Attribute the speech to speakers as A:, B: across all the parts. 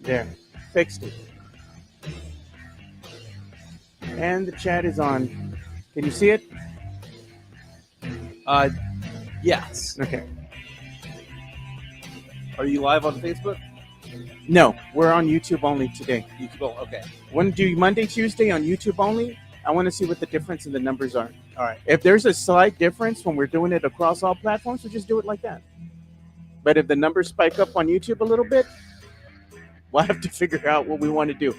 A: There. Fixed it. And the chat is on. Can you see it?
B: Yes.
A: Okay.
B: Are you live on Facebook?
A: No, we're on YouTube only today.
B: YouTube, okay.
A: Want to do Monday, Tuesday on YouTube only? I want to see what the difference in the numbers are.
B: All right.
A: If there's a slight difference when we're doing it across all platforms, we'll just do it like that. But if the numbers spike up on YouTube a little bit, we'll have to figure out what we want to do.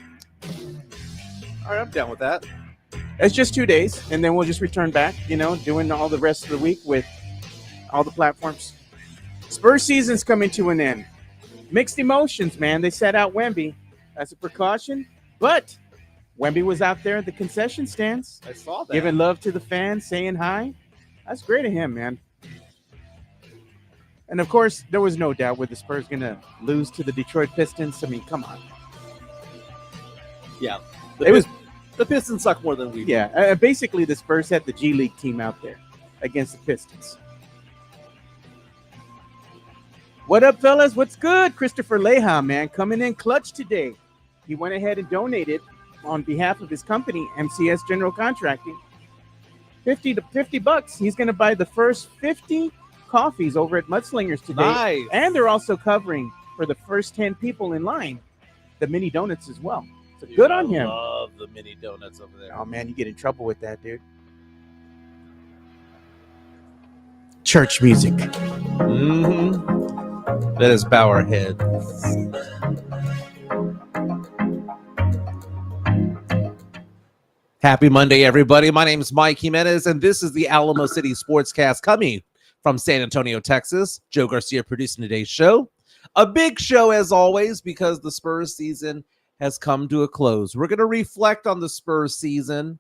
B: All right, I'm down with that.
A: It's just 2 days, and then we'll just return back, doing all the rest of the week with all the platforms. Spurs season's coming to an end. Mixed emotions, man. They set out Wemby as a precaution, but Wemby was out there at the concession stands.
B: I saw that.
A: Giving love to the fans, saying hi. That's great of him, man. And, of course, there was no doubt were the Spurs going to lose to the Detroit Pistons. I mean, come on.
B: Yeah. The Pistons suck more than we do.
A: Yeah, basically the Spurs had the G League team out there against the Pistons. What up, fellas? What's good? Christopher Leha, man, coming in clutch today. He went ahead and donated on behalf of his company, MCS General Contracting, $50. He's going to buy the first 50 coffees over at Mudslingers today.
B: Nice.
A: And they're also covering for the first 10 people in line the mini donuts as well. So
B: Dude,
A: good on him.
B: I love the mini donuts over there.
A: Oh, man, you get in trouble with that, dude. Church music.
B: Mm-hmm. Let us bow our heads. Happy Monday, everybody. My name is Mike Jimenez, and this is the Alamo City Sportscast coming from San Antonio, Texas. Joe Garcia producing today's show. A big show, as always, because the Spurs season has come to a close. We're going to reflect on the Spurs season,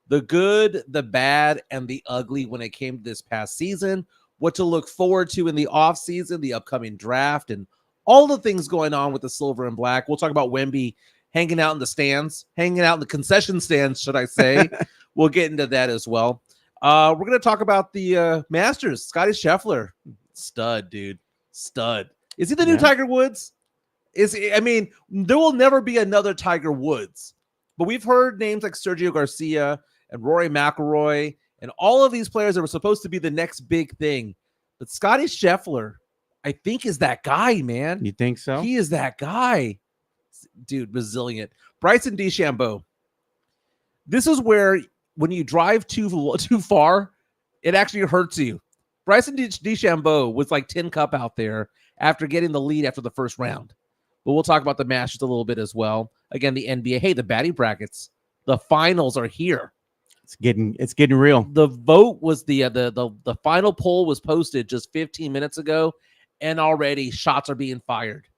B: the good, the bad, and the ugly when it came to this past season, what to look forward to in the offseason, the upcoming draft, and all the things going on with the silver and black. We'll talk about Wemby hanging out in the stands, hanging out in the concession stands, should I say. We'll get into that as well. We're going to talk about the Masters. Scottie Scheffler, stud, dude, stud. Is he the new Tiger Woods? There will never be another Tiger Woods, but we've heard names like Sergio Garcia and Rory McIlroy and all of these players that were supposed to be the next big thing. But Scottie Scheffler, I think, is that guy, man.
A: You think so?
B: He is that guy. Dude, resilient. Bryson DeChambeau. This is where when you drive too far, it actually hurts you. Bryson DeChambeau was like tin cup out there after getting the lead after the first round. But we'll talk about the Masters a little bit as well. Again, the NBA. Hey, the batting brackets. The finals are here.
A: It's getting real.
B: The vote was the final poll was posted just 15 minutes ago, and already shots are being fired.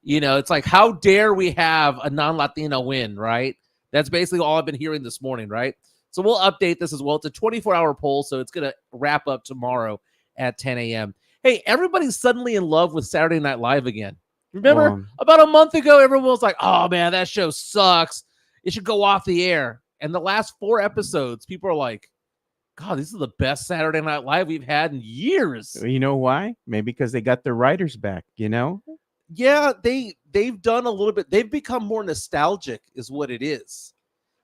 B: It's like, how dare we have a non-Latino win, right? That's basically all I've been hearing this morning, right? So we'll update this as well. It's a 24-hour poll, so it's going to wrap up tomorrow at 10 a.m. Hey, everybody's suddenly in love with Saturday Night Live again. Remember, about a month ago, everyone was like, oh, man, that show sucks. It should go off the air. And the last 4 episodes, people are like, God, this is the best Saturday Night Live we've had in years.
A: You know why? Maybe because they got their writers back,
B: Yeah, they've done a little bit. They've become more nostalgic is what it is.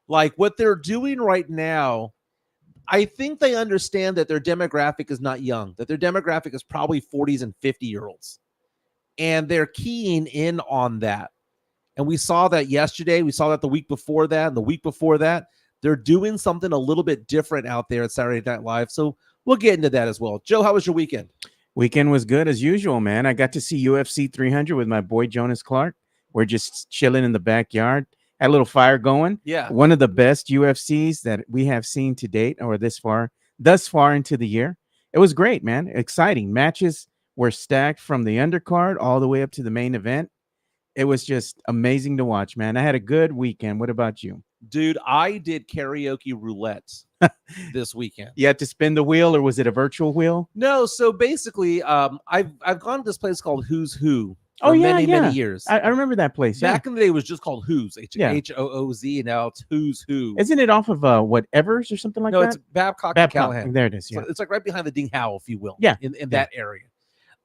B: Like what they're doing right now, I think they understand that their demographic is not young, that their demographic is probably 40s and 50-year-olds. And they're keying in on that. And we saw that yesterday. We saw that the week before that and the week before that. They're doing something a little bit different out there at Saturday Night Live. So we'll get into that as well. Joe, how was your weekend?
A: Weekend was good as usual, man. I got to see UFC 300 with my boy Jonas Clark. We're just chilling in the backyard. Had a little fire going.
B: Yeah.
A: One of the best UFCs that we have seen to date or thus far into the year. It was great, man. Exciting. Matches were stacked from the undercard all the way up to the main event. It was just amazing to watch, man. I had a good weekend. What about you?
B: Dude, I did karaoke roulette this weekend.
A: You had to spin the wheel, or was it a virtual wheel?
B: No, so basically, I've gone to this place called Who's Who for many years.
A: I remember that place.
B: Back in the day, it was just called Who's, H-O-O-Z, and now it's Who's Who.
A: Isn't it off of Evers or something like that?
B: No, it's Babcock and Callahan.
A: There it is, yeah.
B: So it's like right behind the Ding Howe, if you will,
A: yeah.
B: in that area.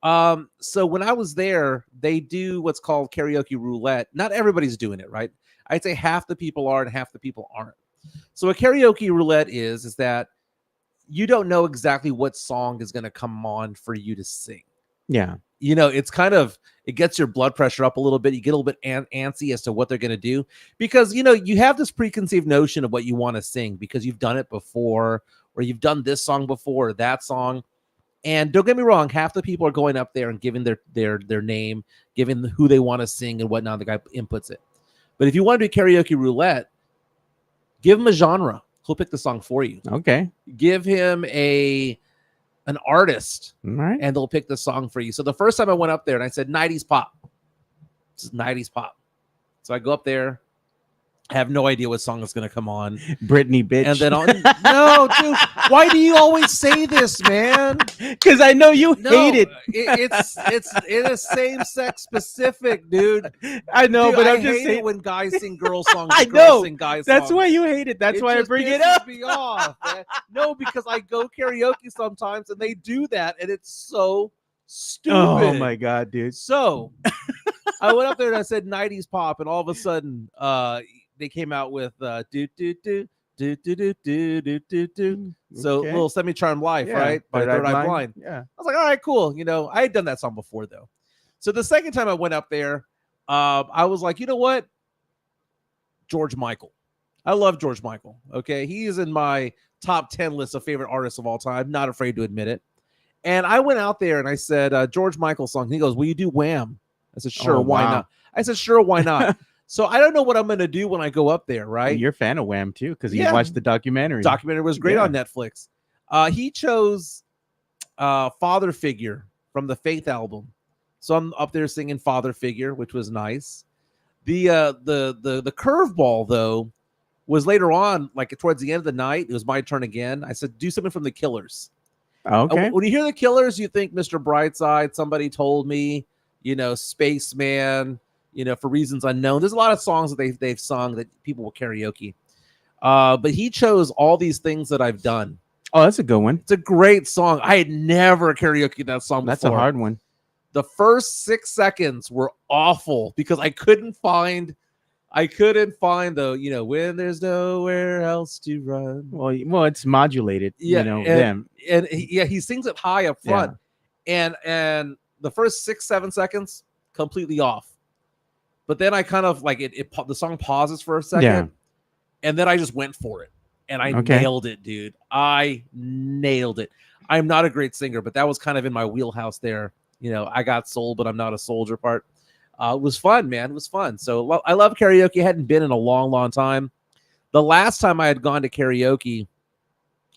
B: So when I was there, they do what's called karaoke roulette. Not everybody's doing it, right? I'd say half the people are and half the people aren't. So a karaoke roulette is that you don't know exactly what song is going to come on for you to sing.
A: Yeah.
B: It's kind of, it gets your blood pressure up a little bit. You get a little bit antsy as to what they're going to do because, you have this preconceived notion of what you want to sing because you've done it before, or you've done this song before, or that song. And don't get me wrong, half the people are going up there and giving their name, giving who they want to sing and whatnot. The guy inputs it. But if you want to do karaoke roulette, give him a genre. He'll pick the song for you.
A: Okay.
B: Give him an artist,
A: All right.
B: and they'll pick the song for you. So the first time I went up there and I said 90s pop. This is 90s pop. So I go up there. I have no idea what song is going to come on.
A: Britney, bitch.
B: And then no, dude. Why do you always say this, man?
A: Because I know you hate it.
B: It is same sex specific, dude.
A: I know,
B: Dude,
A: but
B: I
A: I'm just
B: hate
A: saying.
B: it when guys sing girl songs.
A: I
B: and girls
A: know.
B: sing guy songs.
A: That's why you hate it. That's why I
B: just
A: bring it
B: pisses
A: up.
B: me off, man. No, because I go karaoke sometimes and they do that, and it's so stupid.
A: Oh my god, dude.
B: So I went up there and I said 90s pop, and all of a sudden, they came out with do do do do do do do do do do. So
A: Okay.
B: little Semi-Charmed Life,
A: Yeah,
B: right? By Third Eye Blind.
A: Yeah.
B: I was like, all right, cool. I had done that song before though. So the second time I went up there, I was like, you know what? George Michael. I love George Michael. Okay. He is in my top 10 list of favorite artists of all time. Not afraid to admit it. And I went out there and I said, George Michael song. He goes, will you do Wham? I said, sure.
A: Oh,
B: Why
A: wow.
B: not? I said, sure. Why not? So I don't know what I'm going to do when I go up there. Right.
A: You're a fan of Wham too, because you
B: Yeah.
A: watched the documentary.
B: Documentary was great
A: Yeah.
B: on Netflix. He chose Father Figure from the Faith album. So I'm up there singing Father Figure, which was nice. The curveball though was later on, like towards the end of the night. It was my turn again. I said, do something from the Killers.
A: Okay.
B: When you hear the Killers, you think Mr. Brightside, Somebody Told Me, Spaceman, For Reasons Unknown. There's a lot of songs that they've sung that people will karaoke. But he chose All These Things That I've Done.
A: Oh, that's a good one.
B: It's a great song. I had never karaoke that song before.
A: That's a hard one.
B: The first 6 seconds were awful because I couldn't find the, when there's nowhere else to run.
A: Well, it's modulated.
B: Yeah,
A: them.
B: And he sings it high up front. Yeah. And the first 6-7 seconds completely off. But then I kind of like the song pauses for a second.
A: Yeah.
B: And then I just went for it. And I nailed it, dude. I nailed it. I'm not a great singer, but that was kind of in my wheelhouse there. I got soul, but I'm not a soldier part. It was fun, man. It was fun. So I love karaoke. I hadn't been in a long, long time. The last time I had gone to karaoke,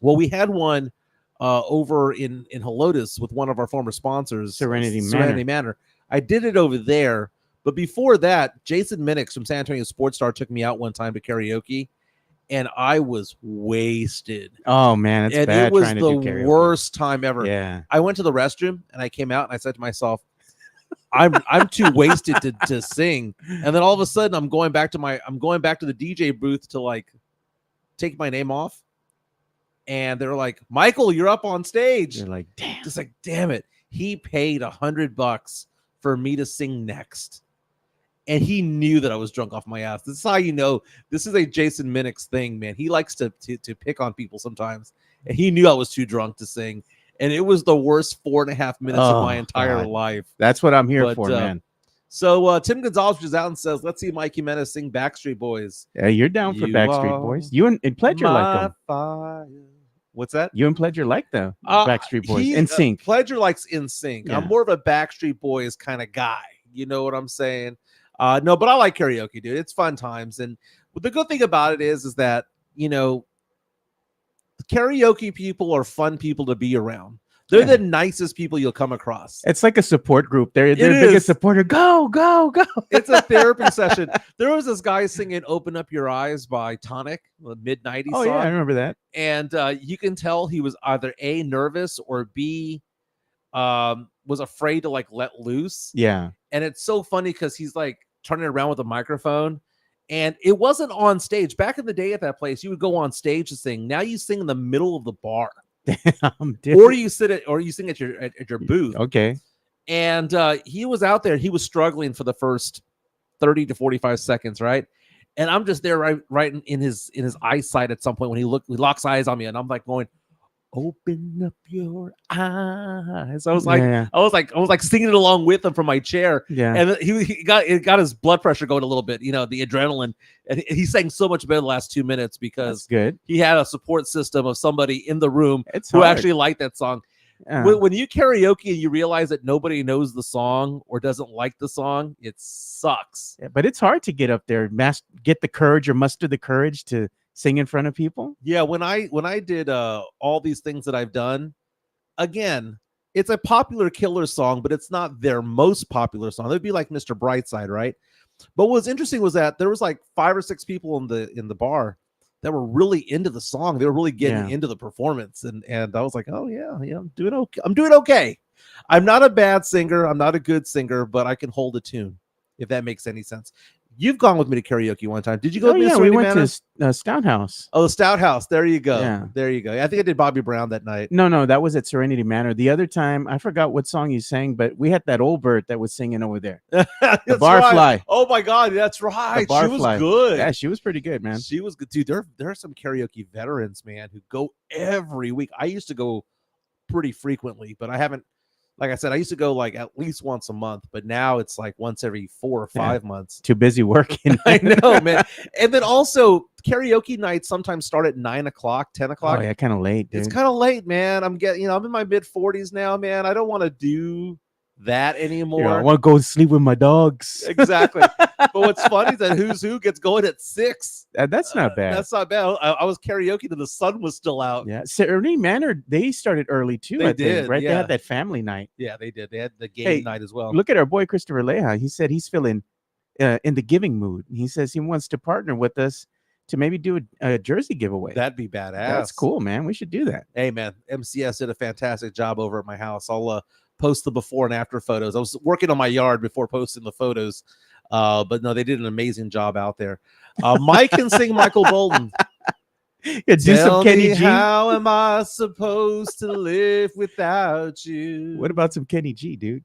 B: well, we had one over in Helotes with one of our former sponsors,
A: Serenity
B: Manor. I did it over there. But before that, Jason Minix from San Antonio Sports Star took me out one time to karaoke, and I was wasted.
A: Oh man, it's bad.
B: It was
A: trying to do
B: the
A: karaoke.
B: worst time ever.
A: Yeah.
B: I went to the restroom and I came out and I said to myself, I'm too wasted to sing. And then all of a sudden I'm going back to the DJ booth to like take my name off. And they're like, Michael, you're up on stage.
A: You're like, damn.
B: Just like, damn it. He paid $100 for me to sing next. And he knew that I was drunk off my ass. This is how you know this is a Jason Minix thing, man. He likes to pick on people sometimes. And he knew I was too drunk to sing. And it was the worst 4.5 minutes of my entire life.
A: That's what I'm here for, man.
B: So Tim Gonzalez reaches out and says, let's see Mike Jimenez sing Backstreet Boys.
A: Yeah, you're down for Backstreet Boys. You and Pledger like them.
B: Fire. What's that?
A: You and Pledger like the Backstreet Boys. NSYNC.
B: Pledger likes NSYNC. Yeah. I'm more of a Backstreet Boys kind of guy. You know what I'm saying? No, but I like karaoke, dude. It's fun times. And the good thing about it is that, karaoke people are fun people to be around. They're the nicest people you'll come across.
A: It's like a support group. They're the biggest supporter. Go, go, go.
B: It's a therapy session. There was this guy singing Open Up Your Eyes by Tonic, the mid-90s song.
A: Yeah, I remember that.
B: And you can tell he was either A, nervous, or B, was afraid to like let loose.
A: Yeah.
B: And it's so funny because he's like turning around with a microphone. And it wasn't on stage. Back in the day at that place, you would go on stage to sing. Now you sing in the middle of the bar.
A: Damn,
B: or you sing at your booth.
A: Okay.
B: And he was out there. He was struggling for the first 30 to 45 seconds, right? And I'm just there right in his eyesight at some point when he locks eyes on me, and I'm like going, open up your eyes. I was like,
A: Yeah.
B: I was like singing it along with him from my chair.
A: Yeah.
B: And he got his blood pressure going a little bit, the adrenaline. And he sang so much better the last 2 minutes because
A: That's good.
B: he had a support system of somebody in the room
A: It's
B: who
A: hard.
B: actually liked that song.
A: Yeah.
B: When you karaoke and you realize that nobody knows the song or doesn't like the song, it sucks.
A: Yeah, but it's hard to get up there, get the courage or muster the courage to sing in front of people.
B: Yeah, when I did all these things that I've done, again, it's a popular Killer song, but it's not their most popular song. It'd be like Mr. Brightside, right? But what was interesting was that there was like 5 or 6 people in the bar that were really into the song. They were really getting into the performance, and I was like, oh yeah, I'm doing okay. I'm doing okay. I'm not a bad singer. I'm not a good singer, but I can hold a tune, if that makes any sense. You've gone with me to karaoke one time. Did you go?
A: Oh yeah, we went to Stout House.
B: Oh, the Stout House. There you go.
A: Yeah.
B: There you go. I think I did Bobby Brown that night.
A: No, that was at Serenity Manor. The other time, I forgot what song you sang, but we had that old bird that was singing over there. The Barfly.
B: Right. Oh my God, that's right. She was good.
A: Yeah, she was pretty good, man.
B: She was good, dude. There are some karaoke veterans, man, who go every week. I used to go pretty frequently, but I haven't. Like I said, I used to go like at least once a month, but now it's like once every 4 or 5 months.
A: Too busy working.
B: I know, man. And then also karaoke nights sometimes start at 9 o'clock, 10 o'clock.
A: Oh yeah, kind of late, dude.
B: It's kind of late, man. I'm in my mid 40s now, man. I don't want to do that anymore.
A: I want to go sleep with my dogs.
B: Exactly. But what's funny is that Who's Who gets going at 6.
A: That's not bad.
B: That's not bad. I was karaoke and the sun was still out.
A: Yeah, Serenity Manor, they started early too.
B: They
A: I
B: did,
A: think, right?
B: yeah.
A: They had that family night.
B: Yeah, they did. They had the game night as well.
A: Look at our boy Christopher Leja. He said he's feeling in the giving mood. He says he wants to partner with us to maybe do a jersey giveaway.
B: That'd be badass.
A: That's cool, man. We should do that.
B: Hey, man, MCS did a fantastic job over at my house. I'll post the before and after photos. I was working on my yard before posting the photos, but no, they did an amazing job out there. Mike can sing Michael Bolton.
A: Yeah, do some Kenny G.
B: How am I supposed to live without you?
A: What about some Kenny G, dude?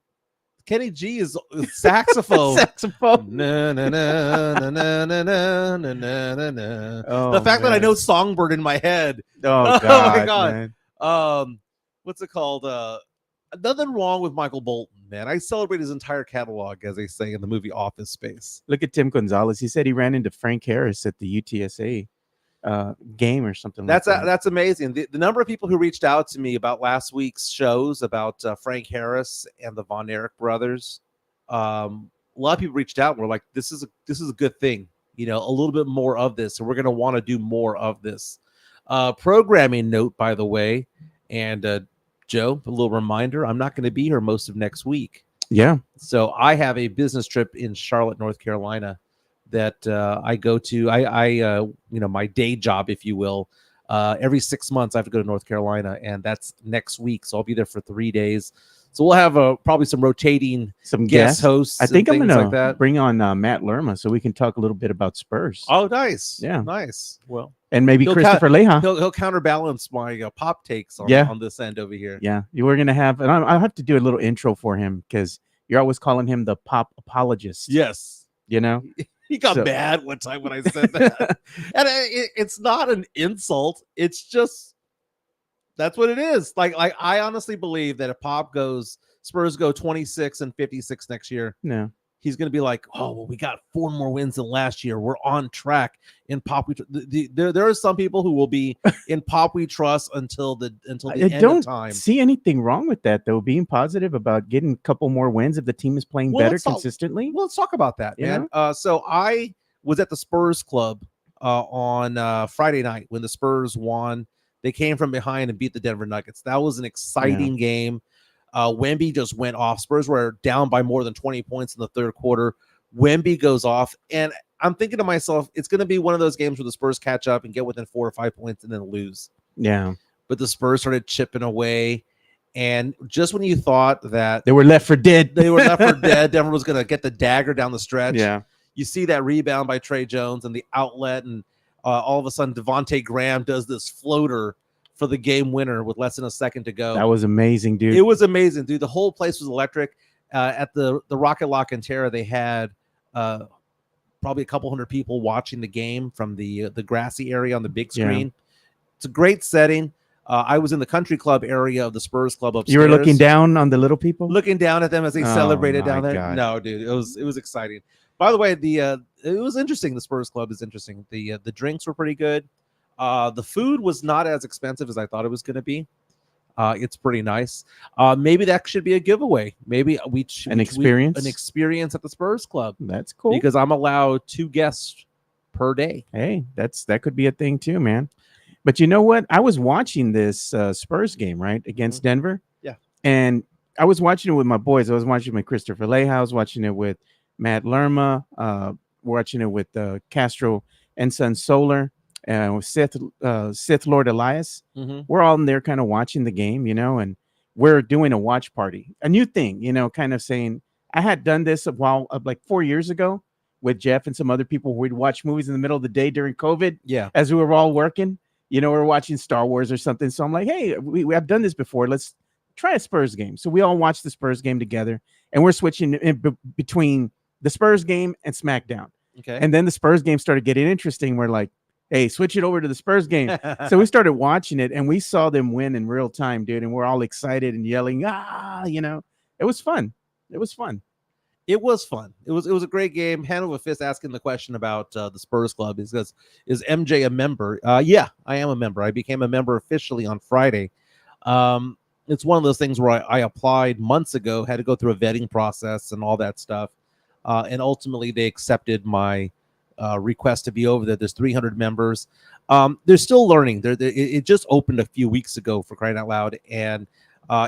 B: Kenny G is saxophone.
A: Saxophone.
B: Na, na, na, na, na, na, na, na, na, na.
A: Oh,
B: the fact that I
A: man.
B: know Songbird in my head.
A: Oh,
B: Oh, my God.
A: man.
B: What's it called? Nothing wrong with Michael Bolton, man. I celebrate his entire catalog, as they say in the movie Office Space.
A: Look at Tim Gonzalez. He said he ran into Frank Harris at the UTSA game or something.
B: That's
A: like that.
B: that's amazing. The number of people who reached out to me about last week's shows about Frank Harris and the Von Erich brothers. A lot of people reached out and were like, "This is a good thing, a little bit more of this, and we're going to want to do more of this." Programming note, by the way, and Joe, a little reminder: I'm not going to be here most of next week.
A: Yeah.
B: So I have a business trip in Charlotte, North Carolina, that I go to. I my day job, if you will. Every 6 months, I have to go to North Carolina, and that's next week. So I'll be there for 3 days. So we'll have probably some rotating guest hosts.
A: I think I'm
B: going
A: gonna
B: to
A: bring on Matt Lerma so we can talk a little bit about Spurs.
B: Oh, nice.
A: Yeah.
B: Nice. Well,
A: and maybe
B: he'll
A: Christopher Leja.
B: he'll counterbalance my pop takes on this end over here.
A: Yeah, you were gonna have, and I'll have to do a little intro for him because you're always calling him the pop apologist.
B: Yes. He got mad one time when I said that. And it's not an insult. It's just, that's what it is. Like I honestly believe that if Spurs go 26-56 next year,
A: no,
B: he's going to be like, oh, well, we got 4 more wins than last year. We're on track in pop. There are some people who will be in pop we trust until the end of time.
A: I don't see anything wrong with that, though. Being positive about getting a couple more wins if the team is playing better consistently.
B: Well, let's talk about that, man. So I was at the Spurs Club on Friday night when the Spurs won. They came from behind and beat the Denver Nuggets. That was an exciting game. Wemby just went off. Spurs were down by more than 20 points in the third quarter. Wemby goes off, and I'm thinking to myself, it's going to be one of those games where the Spurs catch up and get within 4 or 5 points and then lose.
A: Yeah.
B: But the Spurs started chipping away, and just when you thought that
A: they were left for dead,
B: Denver was going to get the dagger down the stretch.
A: Yeah.
B: You see that rebound by Trey Jones and the outlet, and all of a sudden Devontae Graham does this floater for the game winner with less than a second to go.
A: That was amazing, dude.
B: It was amazing, dude. The whole place was electric. at the Rocket Lock and Terra, they had probably a couple hundred people watching the game from the grassy area on the big screen. It's a great setting. I was in the country club area of the Spurs Club upstairs.
A: You were looking down on the little people?
B: Looking down at them as they celebrated down there.
A: God.
B: No, dude, it was exciting. By the way, it was interesting. The Spurs Club is interesting. The drinks were pretty good. The food was not as expensive as I thought it was going to be. It's pretty nice. Maybe that should be a giveaway. Maybe
A: an experience
B: at the Spurs Club.
A: That's cool,
B: because I'm allowed 2 guests per day.
A: Hey, that could be a thing too, man. But you know what? I was watching this Spurs game, right, against Denver.
B: Yeah.
A: And I was watching it with my boys. I was watching it with Christopher Leha. I was watching it with Matt Lerma. Watching it with Castro and Son Solar. With Sith Lord Elias. We're all in there kind of watching the game, and we're doing a watch party. A new thing, kind of saying, I had done this like 4 years ago with Jeff and some other people. We'd watch movies in the middle of the day during COVID.
B: Yeah.
A: As we were all working. We're watching Star Wars or something. So I'm like, hey, we have done this before. Let's try a Spurs game. So we all watched the Spurs game together, and we're switching between the Spurs game and SmackDown.
B: Okay.
A: And then the Spurs game started getting interesting. We're like, hey, switch it over to the Spurs game. So we started watching it, and we saw them win in real time, dude. And we're all excited and yelling, It was fun. It was fun.
B: It was fun. It was a great game. Hand over fist asking the question about the Spurs Club is MJ a member? Yeah, I am a member. I became a member officially on Friday. It's one of those things where I applied months ago, had to go through a vetting process and all that stuff, and ultimately they accepted my request to be over there. There's 300 members. They're still learning. It just opened a few weeks ago, for crying out loud, and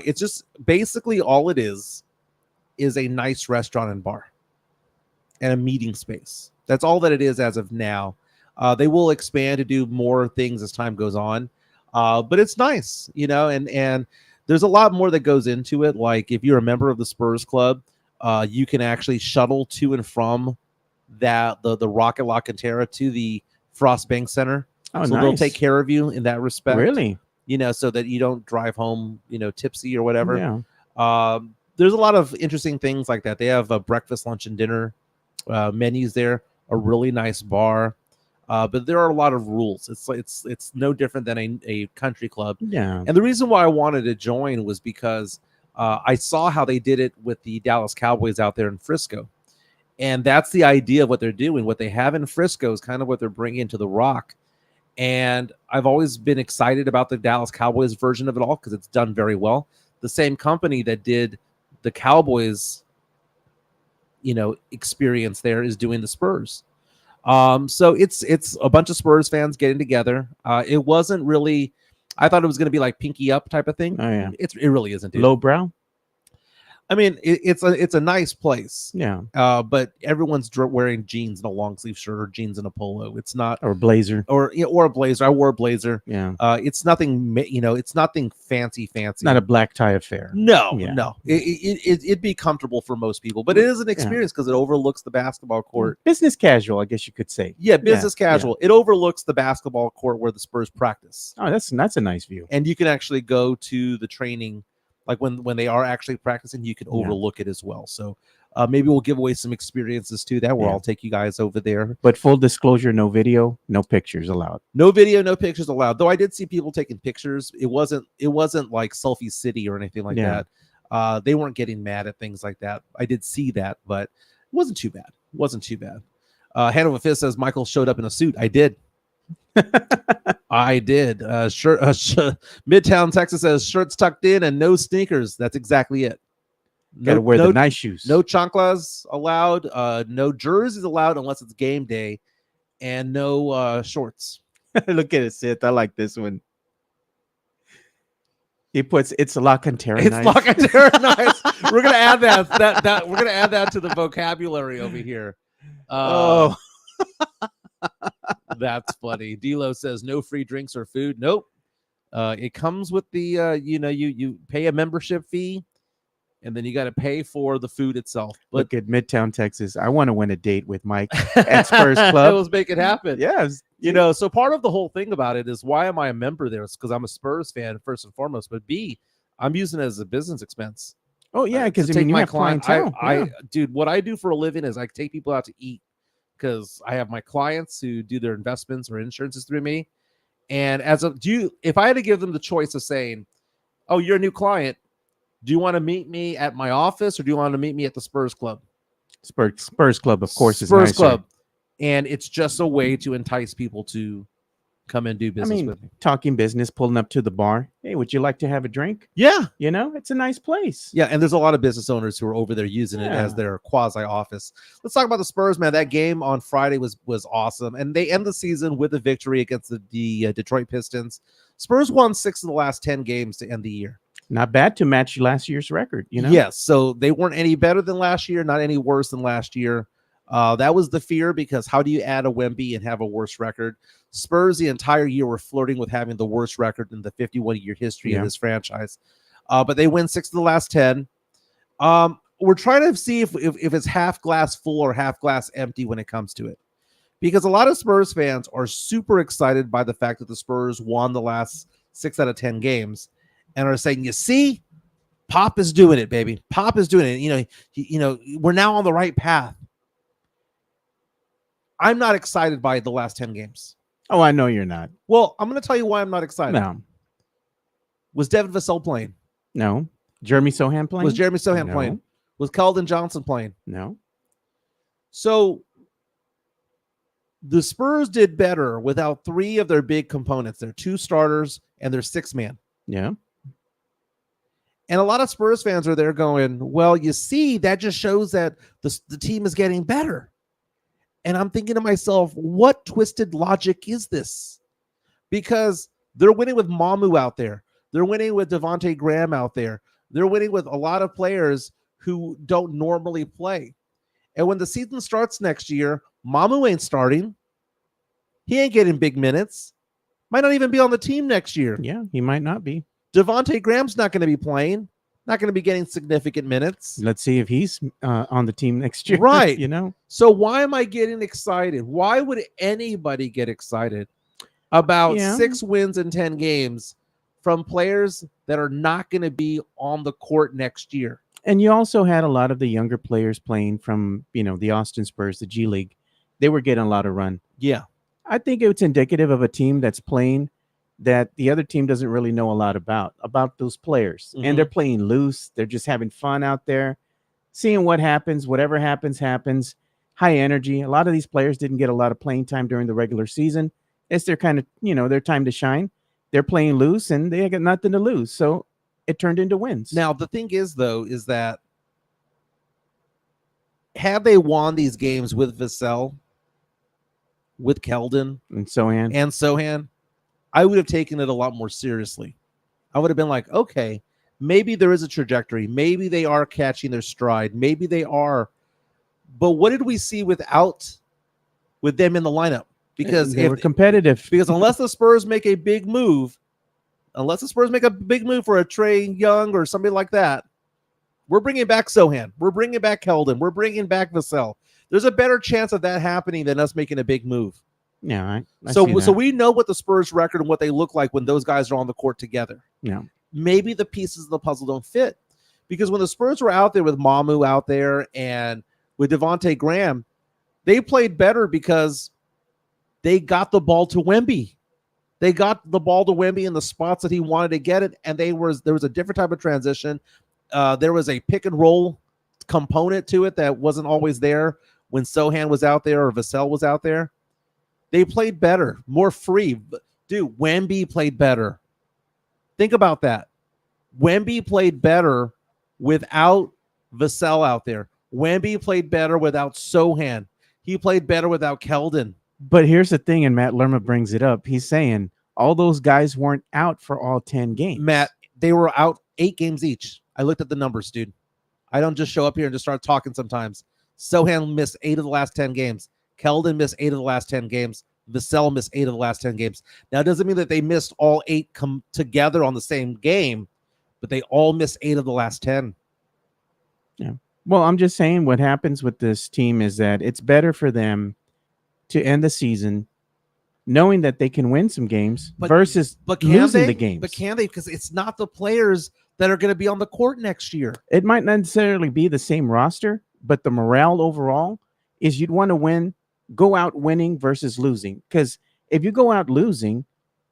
B: it's just basically all it is a nice restaurant and bar and a meeting space. That's all that it is as of now. They will expand to do more things as time goes on, but it's nice, and there's a lot more that goes into it. Like if you're a member of the Spurs Club, you can actually shuttle to and from the Rocket Lock and Terra to the Frost Bank Center.
A: Oh,
B: so
A: nice.
B: they'll take care of you in that respect.
A: Really?
B: So that you don't drive home, tipsy or whatever.
A: Yeah.
B: There's a lot of interesting things like that. They have a breakfast, lunch, and dinner menus there. A really nice bar, but there are a lot of rules. It's no different than a country club.
A: Yeah.
B: And the reason why I wanted to join was because I saw how they did it with the Dallas Cowboys out there in Frisco, and that's the idea of what they're doing. What they have in Frisco is kind of what they're bringing to the Rock. And I've always been excited about the Dallas Cowboys version of it all because it's done very well. The same company that did the Cowboys, experience there is doing the Spurs. So it's a bunch of Spurs fans getting together. It wasn't really, I thought it was going to be like Pinky Up type of thing.
A: Oh yeah.
B: It really isn't. Dude.
A: Lowbrow.
B: I mean, it's a nice place.
A: Yeah.
B: But everyone's wearing jeans and a long sleeve shirt or jeans and a polo. It's not
A: or blazer
B: or a blazer. I wore a blazer.
A: Yeah.
B: It's nothing. It's nothing fancy.
A: Not a black tie affair.
B: No.
A: Yeah.
B: No. It'd be comfortable for most people, but it is an experience because it overlooks the basketball court.
A: Business casual, I guess you could say.
B: Yeah, business casual. Yeah. It overlooks the basketball court where the Spurs practice.
A: Oh, that's a nice view.
B: And you can actually go to the training. Like when they are actually practicing, you can overlook it as well. So maybe we'll give away some experiences to that where I'll take you guys over there.
A: But full disclosure, no video, no pictures allowed.
B: No video, no pictures allowed. Though I did see people taking pictures. It wasn't like Selfie City or anything like that. They weren't getting mad at things like that. I did see that, but it wasn't too bad. Hand over fist says Michael showed up in a suit. I did. I did. Midtown Texas says shirts tucked in and no sneakers. That's exactly it.
A: Gotta wear the nice shoes.
B: No chanclas allowed. No jerseys allowed unless it's game day, and no shorts.
A: Look at it, Sith. I like this one. He puts it's lock and terror.
B: It's lock and terror nice. We're gonna add that. We're gonna add that to the vocabulary over here. That's funny. D'Lo says no free drinks or food. Nope. It comes with the you pay a membership fee, and then you got to pay for the food itself. But
A: look at Midtown Texas. I want to win a date with Mike at Spurs Club.
B: Let's make it happen.
A: Yes.
B: So part of the whole thing about it is why am I a member there? It's because I'm a Spurs fan first and foremost. But B, I'm using it as a business expense.
A: Oh yeah, because
B: to
A: I
B: take
A: mean you
B: my
A: have clientele.
B: Dude, what I do for a living is I take people out to eat because I have my clients who do their investments or insurances through me. And if I had to give them the choice of saying, "Oh, you're a new client. Do you want to meet me at my office or do you want to meet me at the Spurs Club?"
A: Spurs Club, of course, is
B: Spurs
A: nicer.
B: Club. And it's just a way to entice people to come and do
A: I
B: business
A: mean,
B: with me.
A: talking business, pulling up to the bar. Hey, would you like to have a drink?
B: Yeah.
A: You know, it's a nice place.
B: Yeah, and there's a lot of business owners who are over there using it as their quasi office. Let's talk about the Spurs, man. That game on Friday was awesome, and they end the season with a victory against the Detroit Pistons. Spurs won 6 of the last 10 games to end the year.
A: Not bad to match last year's record, you know?
B: Yes, so they weren't any better than last year, not any worse than last year. That was the fear, because how do you add a Wemby and have a worse record? Spurs the entire year were flirting with having the worst record in the 51-year history of this franchise. But they win 6 of the last 10. We're trying to see if it's half glass full or half glass empty when it comes to it. Because a lot of Spurs fans are super excited by the fact that the Spurs won the last 6 out of 10 games and are saying, you see, Pop is doing it, baby. Pop is doing it. We're now on the right path. I'm not excited by the last 10 games.
A: Oh, I know you're not.
B: Well, I'm going to tell you why I'm not excited.
A: No.
B: Was Devin Vassell playing?
A: No. Jeremy Sochan playing?
B: Was Jeremy Sochan playing? Was Keldon Johnson playing?
A: No.
B: So the Spurs did better without 3 of their big components. Their 2 starters and their 6-man.
A: Yeah.
B: And a lot of Spurs fans are there going, well, you see, that just shows that the team is getting better. And I'm thinking to myself, what twisted logic is this? Because they're winning with Mamu out there. They're winning with Devontae Graham out there. They're winning with a lot of players who don't normally play. And when the season starts next year, Mamu ain't starting. He ain't getting big minutes. Might not even be on the team next year.
A: Yeah, he might not be.
B: Devontae Graham's not going to be playing. Not going to be getting significant minutes.
A: Let's see if he's on the team next year.
B: Right.
A: You know?
B: So why am I getting excited? Why would anybody get excited about 6 wins in 10 games from players that are not going to be on the court next year?
A: And you also had a lot of the younger players playing from, the Austin Spurs, the G League. They were getting a lot of run.
B: Yeah.
A: I think it's indicative of a team that's playing that the other team doesn't really know a lot about those players.
B: Mm-hmm.
A: And they're playing loose. They're just having fun out there, seeing what happens. Whatever happens. High energy. A lot of these players didn't get a lot of playing time during the regular season. It's their kind of, their time to shine. They're playing loose and they got nothing to lose. So it turned into wins.
B: Now, the thing is, though, is that had they won these games with Vassell, with Keldon
A: and Sochan,
B: I would have taken it a lot more seriously. I would have been like, okay, maybe there is a trajectory. Maybe they are catching their stride. Maybe they are. But what did we see with them in the lineup? Because
A: they were competitive.
B: Because unless the Spurs make a big move for a Trae Young or somebody like that, we're bringing back Sochan. We're bringing back Keldon. We're bringing back Vassell. There's a better chance of that happening than us making a big move.
A: Yeah.
B: So we know what the Spurs record and what they look like when those guys are on the court together.
A: Yeah.
B: Maybe the pieces of the puzzle don't fit, because when the Spurs were out there with Mamu out there and with Devontae Graham, they played better because they got the ball to Wemby. They got the ball to Wemby in the spots that he wanted to get it, and there was a different type of transition. There was a pick and roll component to it that wasn't always there when Sochan was out there or Vassell was out there. They played better, more free. Dude, Wemby played better. Think about that. Wemby played better without Vassell out there. Wemby played better without Sochan. He played better without Keldon.
A: But here's the thing, and Matt Lerma brings it up. He's saying all those guys weren't out for all 10 games.
B: Matt, they were out 8 games each. I looked at the numbers, dude. I don't just show up here and just start talking sometimes. Sochan missed 8 of the last 10 games. Keldon missed 8 of the last 10 games. Vassell missed 8 of the last 10 games. Now, it doesn't mean that they missed all 8 come together on the same game, but they all missed 8 of the last 10.
A: Yeah. Well, I'm just saying what happens with this team is that it's better for them to end the season knowing that they can win some games versus losing the games.
B: But can they? Because it's not the players that are going to be on the court next year.
A: It might not necessarily be the same roster, but the morale overall is you'd want to win, go out winning versus losing. Because if you go out losing,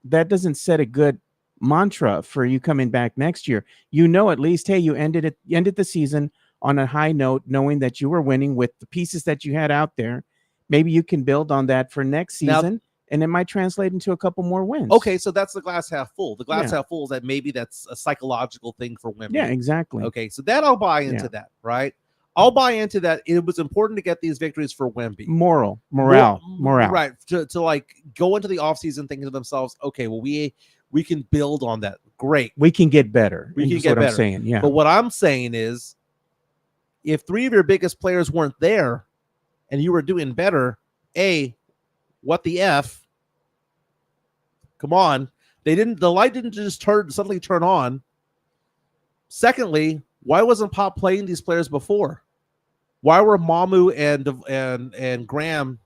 A: that doesn't set a good mantra for you coming back next year. You know, at least, hey, you ended the season on a high note, knowing that you were winning with the pieces that you had out there. Maybe you can build on that for next season, and it might translate into a couple more wins.
B: Okay, so that's the glass half full. The glass
A: Yeah.
B: half full is that maybe that's a psychological thing for women.
A: Yeah, exactly.
B: Okay, so that I'll buy into that, right? I'll buy into that. It was important to get these victories for Wemby.
A: Morale.
B: Right. To like go into the offseason thinking to themselves, okay, well, we can build on that. Great.
A: We can get better.
B: We can
A: is
B: get
A: what
B: better.
A: I'm saying. Yeah.
B: But what I'm saying is, if three of your biggest players weren't there and you were doing better, what the F? Come on. The light didn't just suddenly turn on. Secondly, why wasn't Pop playing these players before? Why were Mamu and Graham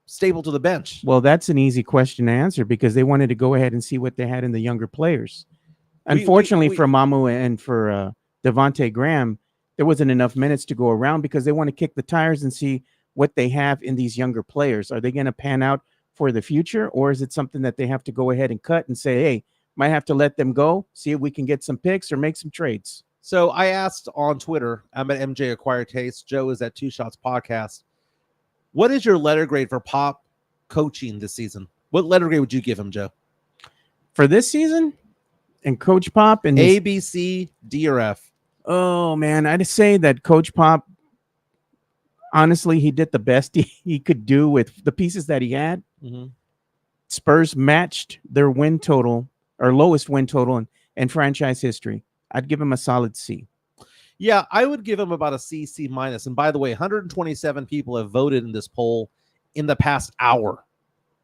B: stapled to the bench?
A: Well, that's an easy question to answer because they wanted to go ahead and see what they had in the younger players. Unfortunately for Mamu and for Devontae Graham, there wasn't enough minutes to go around because they want to kick the tires and see what they have in these younger players. Are they going to pan out for the future, or is it something that they have to go ahead and cut and say, hey, might have to let them go, see if we can get some picks or make some trades?
B: So I asked on Twitter, I'm at MJ Acquire Taste. Joe is at Two Shots Podcast. What is your letter grade for Pop coaching this season? What letter grade would you give him, Joe?
A: For this season? And Coach Pop? And
B: A, B, C, D, or F?
A: Oh, man. I'd say that Coach Pop, honestly, he did the best he could do with the pieces that he had.
B: Mm-hmm.
A: Spurs matched their win total, or lowest win total in franchise history. I'd give him a solid C.
B: Yeah, I would give him about a C, C minus. And by the way, 127 people have voted in this poll in the past hour.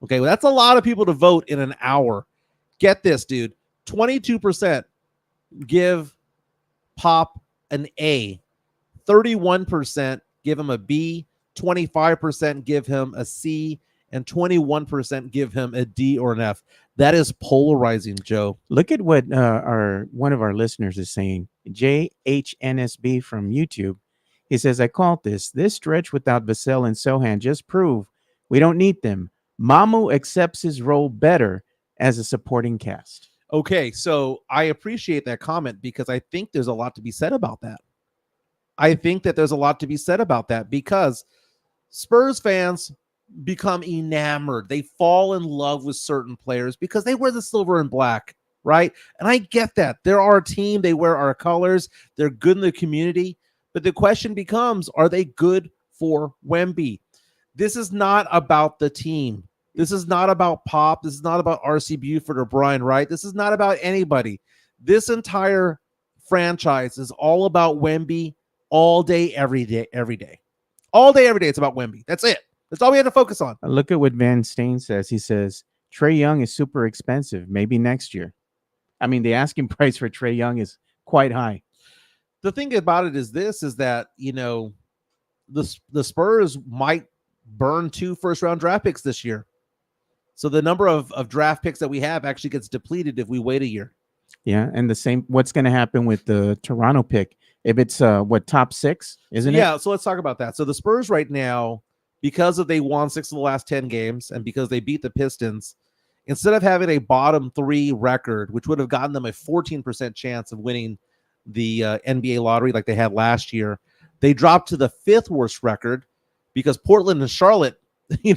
B: Okay, well, that's a lot of people to vote in an hour. Get this, dude. 22% give Pop an A. 31% give him a B. 25% give him a C. And 21% give him a D or an F. That is polarizing, Joe.
A: Look at what one of our listeners is saying. JHNSB from YouTube. He says, I called this stretch without Vassell and Sochan just prove we don't need them. Mamu accepts his role better as a supporting cast.
B: Okay, so I appreciate that comment because I think there's a lot to be said about that. Because Spurs fans become enamored. They fall in love with certain players because they wear the silver and black, right? And I get that. They're our team. They wear our colors. They're good in the community. But the question becomes, are they good for Wemby? This is not about the team. This is not about Pop. This is not about R.C. Buford or Brian Wright. This is not about anybody. This entire franchise is all about Wemby all day, every day, every day. All day, every day, it's about Wemby. That's it. That's all we have to focus on.
A: Look at what Van Steen says. He says, Trae Young is super expensive. Maybe next year. I mean, the asking price for Trae Young is quite high.
B: The thing about it is that, the Spurs might burn 2 first-round draft picks this year. So the number of draft picks that we have actually gets depleted if we wait a year.
A: Yeah, and the same, what's going to happen with the Toronto pick? If it's, top 6, isn't it?
B: Yeah, so let's talk about that. So the Spurs right now, because they won 6 of the last 10 games and because they beat the Pistons, instead of having a bottom 3 record, which would have gotten them a 14% chance of winning the NBA lottery like they had last year, they dropped to the 5th worst record because Portland and Charlotte,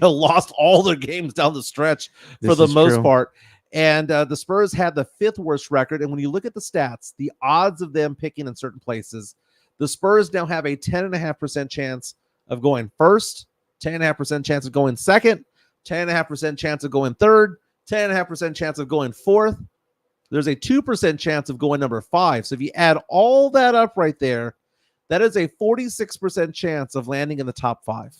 B: lost all their games down the stretch for the most part. And the Spurs had the 5th worst record. And when you look at the stats, the odds of them picking in certain places, the Spurs now have a 10.5% chance of going first, 10.5% chance of going second, 10.5% chance of going third, 10.5% chance of going fourth. There's a 2% chance of going number 5. So if you add all that up right there, that is a 46% chance of landing in the top 5,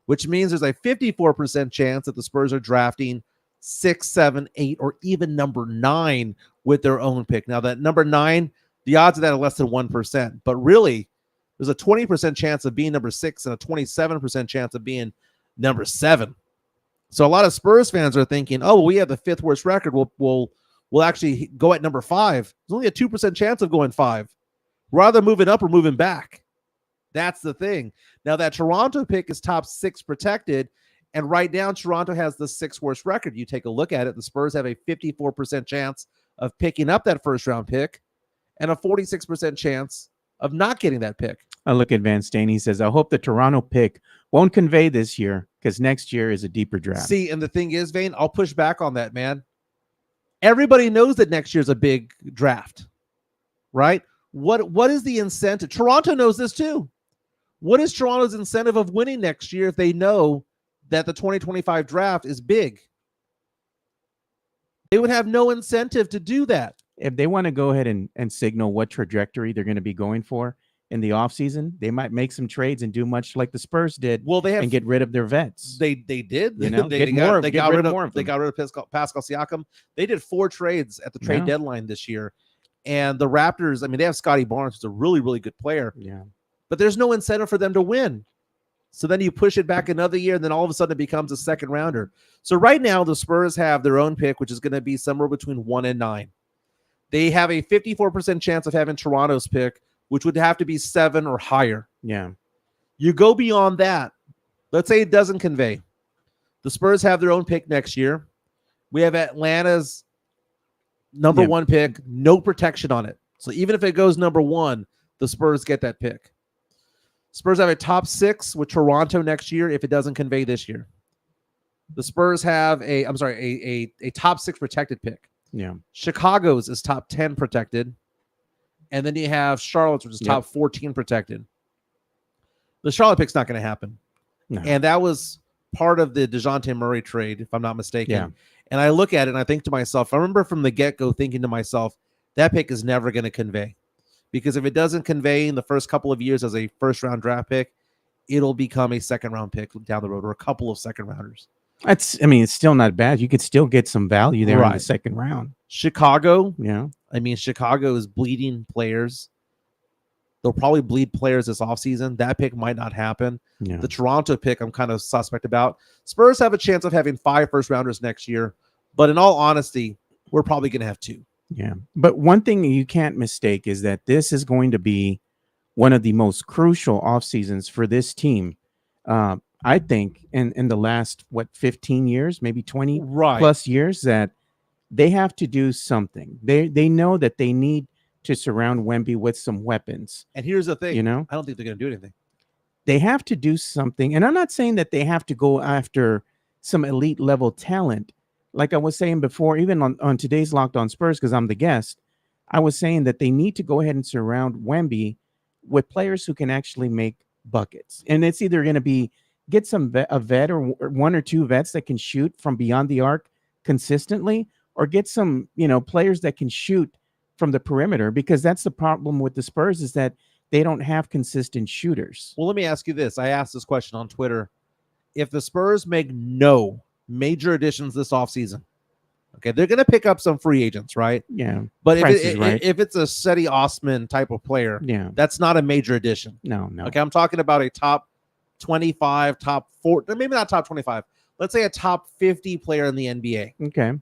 B: which means there's a 54% chance that the Spurs are drafting 6, 7, 8, or even number 9 with their own pick. Now, that number 9, the odds of that are less than 1%, but really, there's a 20% chance of being number 6 and a 27% chance of being number 7. So a lot of Spurs fans are thinking, oh, well, we have the 5th worst record. We'll will actually go at number 5. There's only a 2% chance of going 5. Rather moving up or moving back. That's the thing. Now that Toronto pick is top 6 protected, and right now Toronto has the 6th worst record. You take a look at it, the Spurs have a 54% chance of picking up that first round pick and a 46% chance of not getting that pick.
A: I look at Van Stain. He says, I hope the Toronto pick won't convey this year because next year is a deeper draft.
B: See, and the thing is, Vane, I'll push back on that, man. Everybody knows that next year's a big draft, right? What is the incentive? Toronto knows this too. What is Toronto's incentive of winning next year if they know that the 2025 draft is big? They would have no incentive to do that.
A: If they want to go ahead and signal what trajectory they're going to be going for in the offseason, they might make some trades and do much like the Spurs did.
B: Well, they have
A: and get rid of their vets.
B: They did.
A: You know,
B: they got rid of Pascal Siakam. They did 4 trades at the trade deadline this year. And the Raptors, I mean, they have Scotty Barnes, who's a really, really good player.
A: Yeah.
B: But there's no incentive for them to win. So then you push it back another year, and then all of a sudden it becomes a second rounder. So right now the Spurs have their own pick, which is going to be somewhere between 1 and 9. They have a 54% chance of having Toronto's pick, which would have to be 7 or higher.
A: Yeah.
B: You go beyond that. Let's say it doesn't convey. The Spurs have their own pick next year. We have Atlanta's number 1 pick, no protection on it. So even if it goes number 1, the Spurs get that pick. Spurs have a top 6 with Toronto next year if it doesn't convey this year. The Spurs have a top 6 protected pick.
A: Yeah.
B: Chicago's is top 10 protected. And then you have Charlotte's, which is top 14 protected. The Charlotte pick's not going to happen.
A: No.
B: And that was part of the DeJounte Murray trade, if I'm not mistaken.
A: Yeah.
B: And I look at it and I think to myself, I remember from the get-go thinking to myself, that pick is never going to convey. Because if it doesn't convey in the first couple of years as a first-round draft pick, it'll become a second-round pick down the road or a couple of second-rounders.
A: It's still not bad. You could still get some value there in the second round.
B: Chicago,
A: Yeah.
B: Chicago is bleeding players. They'll probably bleed players this offseason. That pick might not happen.
A: Yeah.
B: The Toronto pick, I'm kind of suspect about. Spurs have a chance of having 5 first-rounders next year. But in all honesty, we're probably going to have 2.
A: Yeah. But one thing you can't mistake is that this is going to be one of the most crucial off seasons for this team. I think in the last, 15 years, maybe 20 plus years, that they have to do something. They know that they need to surround Wemby with some weapons.
B: And here's the thing.
A: I
B: don't think they're going to do anything.
A: They have to do something. And I'm not saying that they have to go after some elite level talent. Like I was saying before, even on today's Locked On Spurs, because I'm the guest, I was saying that they need to go ahead and surround Wemby with players who can actually make buckets. And it's either going to be get a vet or 1 or 2 vets that can shoot from beyond the arc consistently, or get some, players that can shoot from the perimeter, because that's the problem with the Spurs is that they don't have consistent shooters.
B: Well, let me ask you this. I asked this question on Twitter. If the Spurs make no major additions this offseason, okay, they're going to pick up some free agents, right?
A: Yeah.
B: But if it's a Cedi Osman type of player, that's not a major addition.
A: No.
B: Okay, I'm talking about a top 25, top 4, maybe not top 25. Let's say a top 50 player in the NBA.
A: Okay.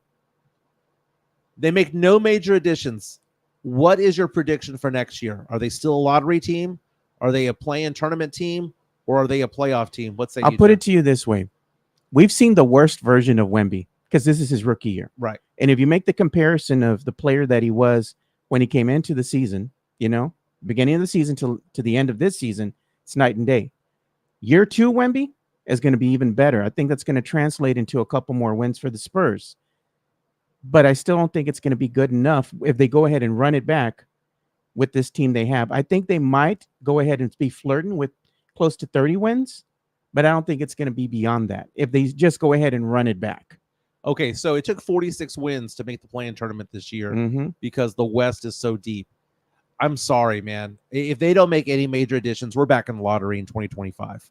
B: They make no major additions. What is your prediction for next year? Are they still a lottery team? Are they a play-in tournament team? Or are they a playoff team?
A: I'll put it to you this way. We've seen the worst version of Wemby because this is his rookie year.
B: Right.
A: And if you make the comparison of the player that he was when he came into the season, beginning of the season to the end of this season, it's night and day. Year 2 Wemby is going to be even better. I think that's going to translate into a couple more wins for the Spurs. But I still don't think it's going to be good enough if they go ahead and run it back with this team they have. I think they might go ahead and be flirting with close to 30 wins, but I don't think it's going to be beyond that if they just go ahead and run it back.
B: Okay, so it took 46 wins to make the play-in tournament this year because the West is so deep. I'm sorry, man. If they don't make any major additions, we're back in the lottery in 2025.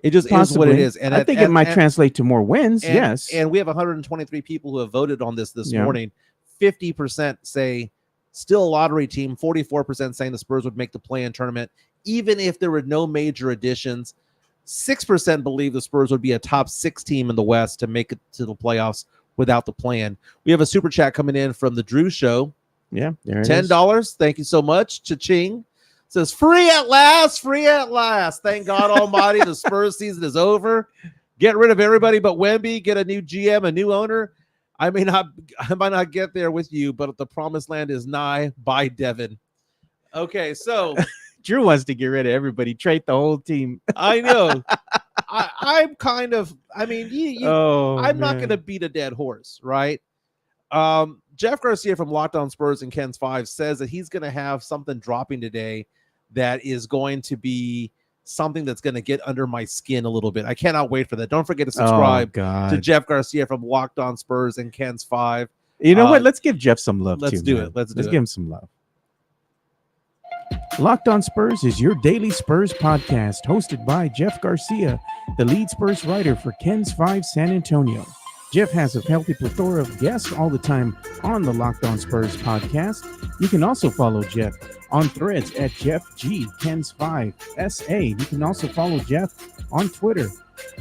B: It just is what it is.
A: And I think it might translate to more wins, yes.
B: And we have 123 people who have voted on this morning. 50% say still a lottery team. 44% saying the Spurs would make the play-in tournament, even if there were no major additions. 6% believe the Spurs would be a top 6 team in the West to make it to the playoffs. without the plan. We have a super chat coming in from the Drew Show.
A: Yeah, there it is.
B: $10. Thank you so much. Cha-ching. Says free at last, free at last. Thank God Almighty, the Spurs season is over. Get rid of everybody but Wemby. Get a new GM, a new owner. I might not get there with you, but the promised land is nigh. By Devin. Okay, so
A: Drew wants to get rid of everybody, trade the whole team.
B: I know. I'm kind of. I mean, I'm not going to beat a dead horse, right? Jeff Garcia from Locked On Spurs and Ken's 5 says that he's going to have something dropping today that is going to be something that's going to get under my skin a little bit. I cannot wait for that. Don't forget to subscribe to Jeff Garcia from Locked On Spurs and Ken's 5.
A: You know what? Let's give Jeff some love.
B: Let's do it. Let's
A: give him some love. Locked On Spurs is your daily Spurs podcast, hosted by Jeff Garcia, the lead Spurs writer for Ken's 5 San Antonio. Jeff has a healthy plethora of guests all the time on the Locked On Spurs podcast. You can also follow Jeff on Threads at Jeff G Ken's 5 SA. You can also follow Jeff on Twitter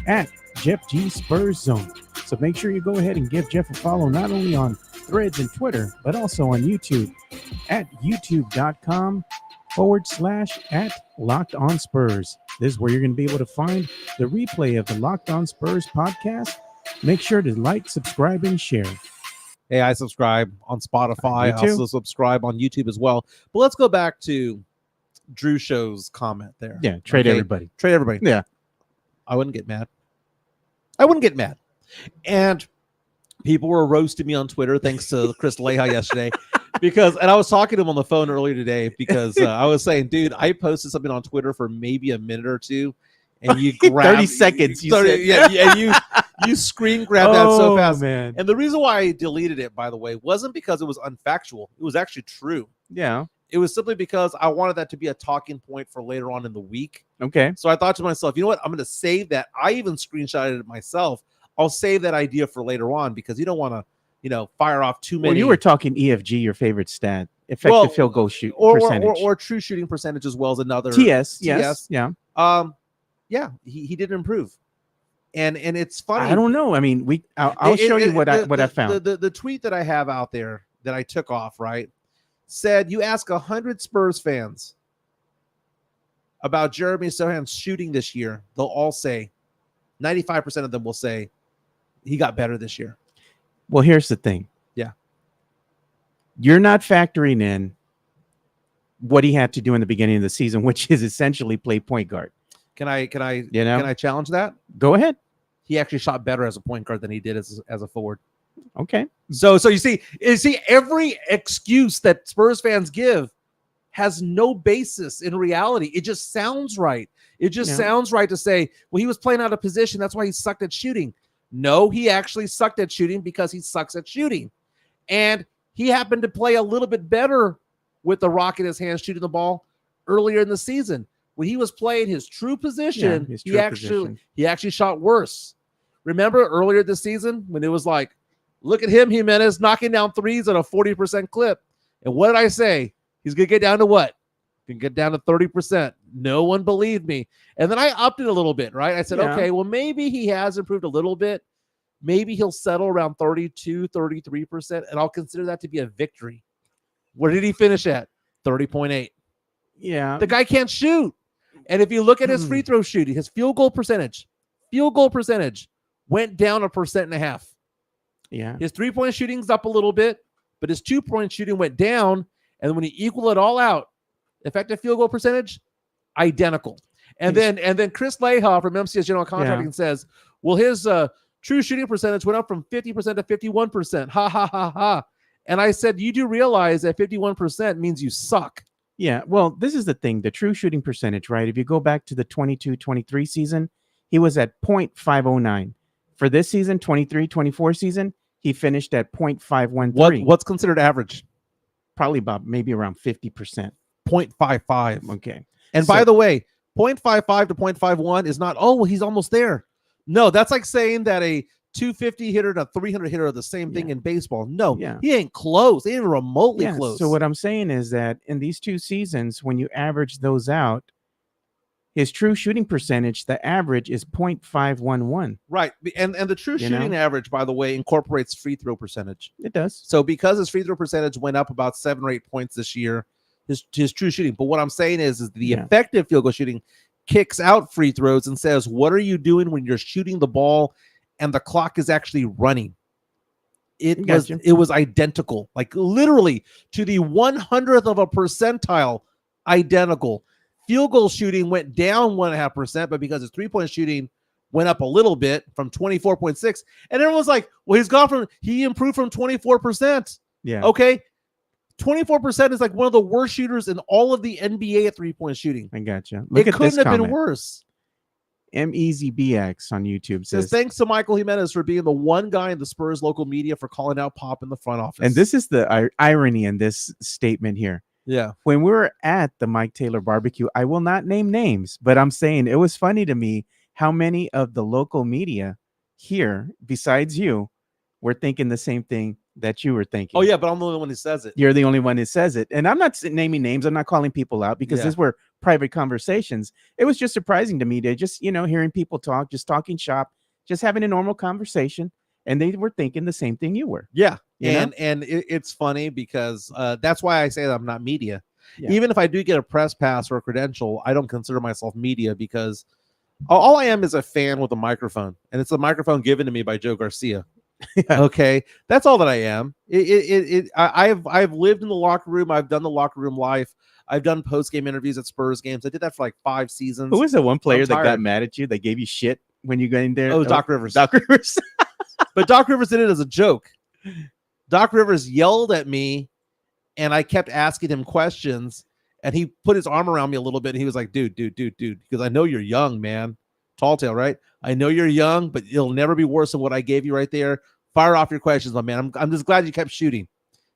A: at Jeff G Spurs Zone. So make sure you go ahead and give Jeff a follow not only on Threads and Twitter, but also on YouTube at youtube.com/@Locked On Spurs. This is where you're going to be able to find the replay of the Locked On Spurs podcast. Make sure to like, subscribe, and share.
B: Hey, I subscribe on Spotify. I also subscribe on YouTube as well. But let's go back to Drew Show's comment there.
A: Yeah, trade everybody.
B: Trade everybody.
A: Yeah.
B: I wouldn't get mad. And people were roasting me on Twitter, thanks to Chris Leha yesterday. And I was talking to him on the phone earlier today because I was saying, dude, I posted something on Twitter for maybe a minute or two. And you grab
A: 30 seconds.
B: You screen grabbed that so fast,
A: man.
B: And the reason why I deleted it, by the way, wasn't because it was unfactual. It was actually true.
A: Yeah.
B: It was simply because I wanted that to be a talking point for later on in the week.
A: Okay.
B: So I thought to myself, you know what? I'm going to save that. I even screenshotted it myself. I'll save that idea for later on because you don't want to, fire off too many.
A: Well, you were talking EFG, your favorite stat, effective field goal shoot percentage,
B: or true shooting percentage as well as another
A: TS. Yes. Yeah.
B: Yeah, he didn't improve, and it's funny.
A: I don't know. I mean, I'll show you what I found.
B: The tweet that I have out there that I took off, right, said you ask 100 Spurs fans about Jeremy Sochan's shooting this year, they'll all say 95% of them will say he got better this year.
A: Well, here's the thing.
B: Yeah,
A: you're not factoring in what he had to do in the beginning of the season, which is essentially play point guard.
B: Can I challenge that?
A: Go ahead.
B: He actually shot better as a point guard than he did as a forward.
A: Okay.
B: So you see every excuse that Spurs fans give has no basis in reality. It just sounds right. It just sounds right to say, well, he was playing out of position. That's why he sucked at shooting. No, he actually sucked at shooting because he sucks at shooting. And he happened to play a little bit better with the rock in his hand shooting the ball earlier in the season. When he was playing his true position, he actually shot worse. Remember earlier this season when it was like, look at him, Jimenez, knocking down threes at a 40% clip. And what did I say? He's going to get down to what? Can get down to 30%. No one believed me. And then I upped it a little bit, right? I said, okay, well, maybe he has improved a little bit. Maybe he'll settle around 32, 33%, and I'll consider that to be a victory. Where did he finish at? 30.8.
A: Yeah.
B: The guy can't shoot. And if you look at his free throw shooting, his field goal percentage went down 1.5%.
A: Yeah.
B: His 3-point shooting's up a little bit, but his 2-point shooting went down. And when you equal it all out, effective field goal percentage, identical. And then Chris Leha from MCS General Contracting says, well, his true shooting percentage went up from 50% to 51%. Ha, ha, ha, ha. And I said, you do realize that 51% means you suck.
A: Yeah, well, this is the thing, the true shooting percentage, right? If you go back to the 22-23 season, he was at 0.509. For this season, 23-24 season, he finished at 0.513.
B: What's considered average?
A: Probably about maybe around 50%.
B: 0.55.
A: Okay.
B: And by the way, 0.55 to 0.51 is not, well, he's almost there. No, that's like saying that a 250 hitter and a 300 hitter are the same thing in baseball. No, he ain't close. He ain't remotely close.
A: So what I'm saying is that in these two seasons, when you average those out, his true shooting percentage, the average is .511.
B: Right. And the true shooting average, by the way, incorporates free throw percentage.
A: It does.
B: So because his free throw percentage went up about 7 or 8 points this year, his true shooting. But what I'm saying is the effective field goal shooting kicks out free throws and says, what are you doing when you're shooting the ball and the clock is actually running? It was identical, like literally to the 100th of a percentile, identical. Field goal shooting went down 1.5%, but because his 3-point shooting went up a little bit from 24.6, and everyone's like, well, he improved from 24%.
A: Yeah.
B: Okay. 24% is like one of the worst shooters in all of the NBA at 3-point shooting.
A: I gotcha.
B: It couldn't have been worse.
A: MEZBX on YouTube says,
B: thanks to Michael Jimenez for being the one guy in the Spurs local media for calling out Pop in the front office.
A: And this is the irony in this statement here.
B: Yeah.
A: When we were at the Mike Taylor barbecue, I will not name names, but I'm saying it was funny to me how many of the local media here, besides you, were thinking the same thing that you were thinking.
B: Oh, yeah, but I'm the only one who says it.
A: You're the only one who says it. And I'm not naming names. I'm not calling people out because these were private conversations. It was just surprising to me to just, hearing people talk, just talking shop, just having a normal conversation. And they were thinking the same thing you were.
B: Yeah. And it's funny because that's why I say that I'm not media. Yeah. Even if I do get a press pass or a credential, I don't consider myself media because all I am is a fan with a microphone. And it's a microphone given to me by Joe Garcia. Yeah. Okay, that's all that I am. I've lived in the locker room. I've done the locker room life. I've done post-game interviews at Spurs games. I did that for like 5 seasons.
A: Who was the one player that got mad at you, that gave you shit when you got in there?
B: Oh, Doc Rivers.
A: Doc Rivers.
B: But Doc Rivers did it as a joke. Doc Rivers yelled at me, and I kept asking him questions, and he put his arm around me a little bit, and he was like, dude, because I know you're young, man. Tall tale, right? I know you're young, but it'll never be worse than what I gave you right there. Fire off your questions, my man. I'm just glad you kept shooting,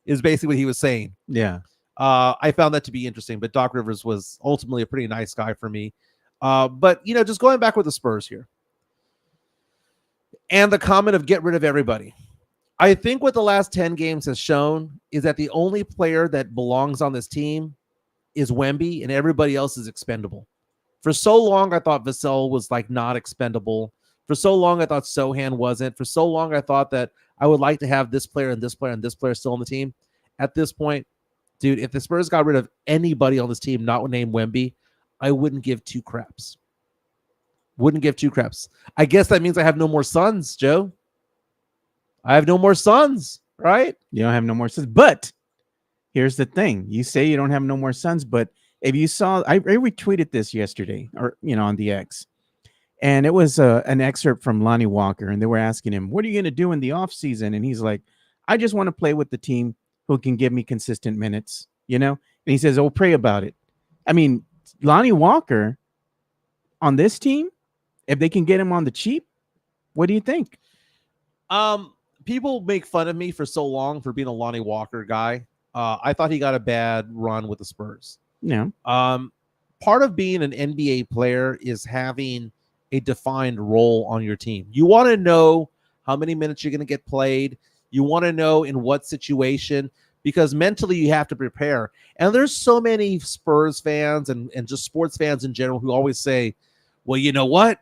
B: is basically what he was saying.
A: Yeah.
B: I found that to be interesting, but Doc Rivers was ultimately a pretty nice guy for me. But, just going back with the Spurs here and the comment of get rid of everybody. I think what the last 10 games has shown is that the only player that belongs on this team is Wemby, and everybody else is expendable. For so long, I thought Vassell was like not expendable. For so long, I thought Sochan wasn't. For so long, I thought that I would like to have this player and this player and this player still on the team. At this point, dude, if the Spurs got rid of anybody on this team not named Wemby, I wouldn't give 2 craps. Wouldn't give 2 craps. I guess that means I have no more sons, Joe. I have no more sons, right?
A: You don't have no more sons. But here's the thing. You say you don't have no more sons, but if you saw, I retweeted this yesterday, or on the X, and it was an excerpt from Lonnie Walker, and they were asking him, "What are you going to do in the offseason?" And he's like, "I just want to play with the team who can give me consistent minutes." And he says, "Oh, pray about it." I mean, Lonnie Walker on this team, if they can get him on the cheap, what do you think?
B: People make fun of me for so long for being a Lonnie Walker guy. I thought he got a bad run with the Spurs.
A: Yeah.
B: Part of being an NBA player is having a defined role on your team. You want to know how many minutes you're going to get played. You want to know in what situation, because mentally you have to prepare. And there's so many Spurs fans and just sports fans in general who always say, well, you know what?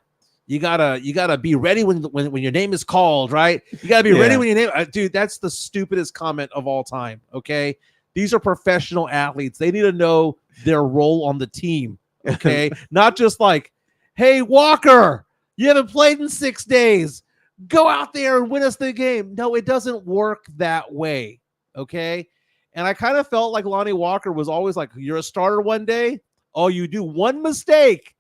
B: You gotta be ready when your name is called, right? You gotta be ready when your name. Dude, that's the stupidest comment of all time. Okay, these are professional athletes. They need to know their role on the team. Okay, not just like, hey Walker, you haven't played in 6 days. Go out there and win us the game. No, it doesn't work that way. Okay, and I kind of felt like Lonnie Walker was always like, you're a starter one day. Oh, you do one mistake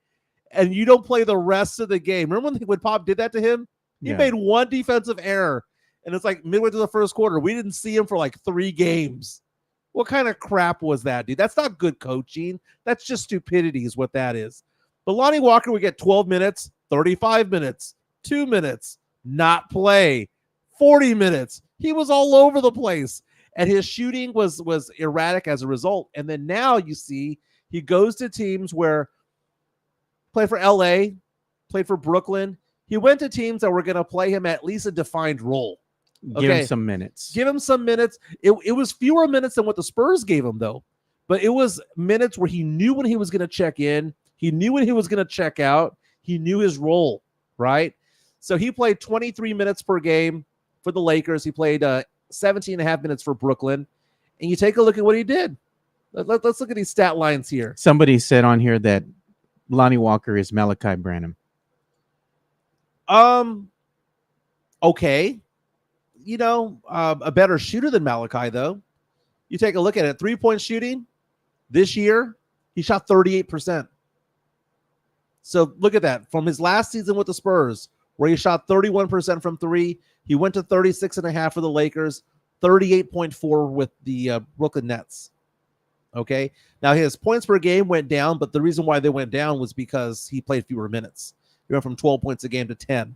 B: and you don't play the rest of the game. Remember when Pop did that to him? He made one defensive error, and it's like midway through the first quarter. We didn't see him for like 3 games. What kind of crap was that, dude? That's not good coaching. That's just stupidity is what that is. But Lonnie Walker would get 12 minutes, 35 minutes, 2 minutes, not play, 40 minutes. He was all over the place, and his shooting was erratic as a result. And then now you see he goes to teams where played for LA, played for Brooklyn. He went to teams that were going to play him at least a defined role.
A: Give him some minutes.
B: Give him some minutes. It was fewer minutes than what the Spurs gave him, though. But it was minutes where he knew when he was going to check in. He knew when he was going to check out. He knew his role, right? So he played 23 minutes per game for the Lakers. He played 17 and a half minutes for Brooklyn. And you take a look at what he did. Let's look at these stat lines here.
A: Somebody said on here that Lonnie Walker is Malachi Branham.
B: Okay. A better shooter than Malachi, though. You take a look at it. 3-point shooting this year, he shot 38%. So look at that. From his last season with the Spurs, where he shot 31% from three, he went to 36.5 for the Lakers, 38.4 with the Brooklyn Nets. Okay. Now his points per game went down, but the reason why they went down was because he played fewer minutes. He went from 12 points a game to 10.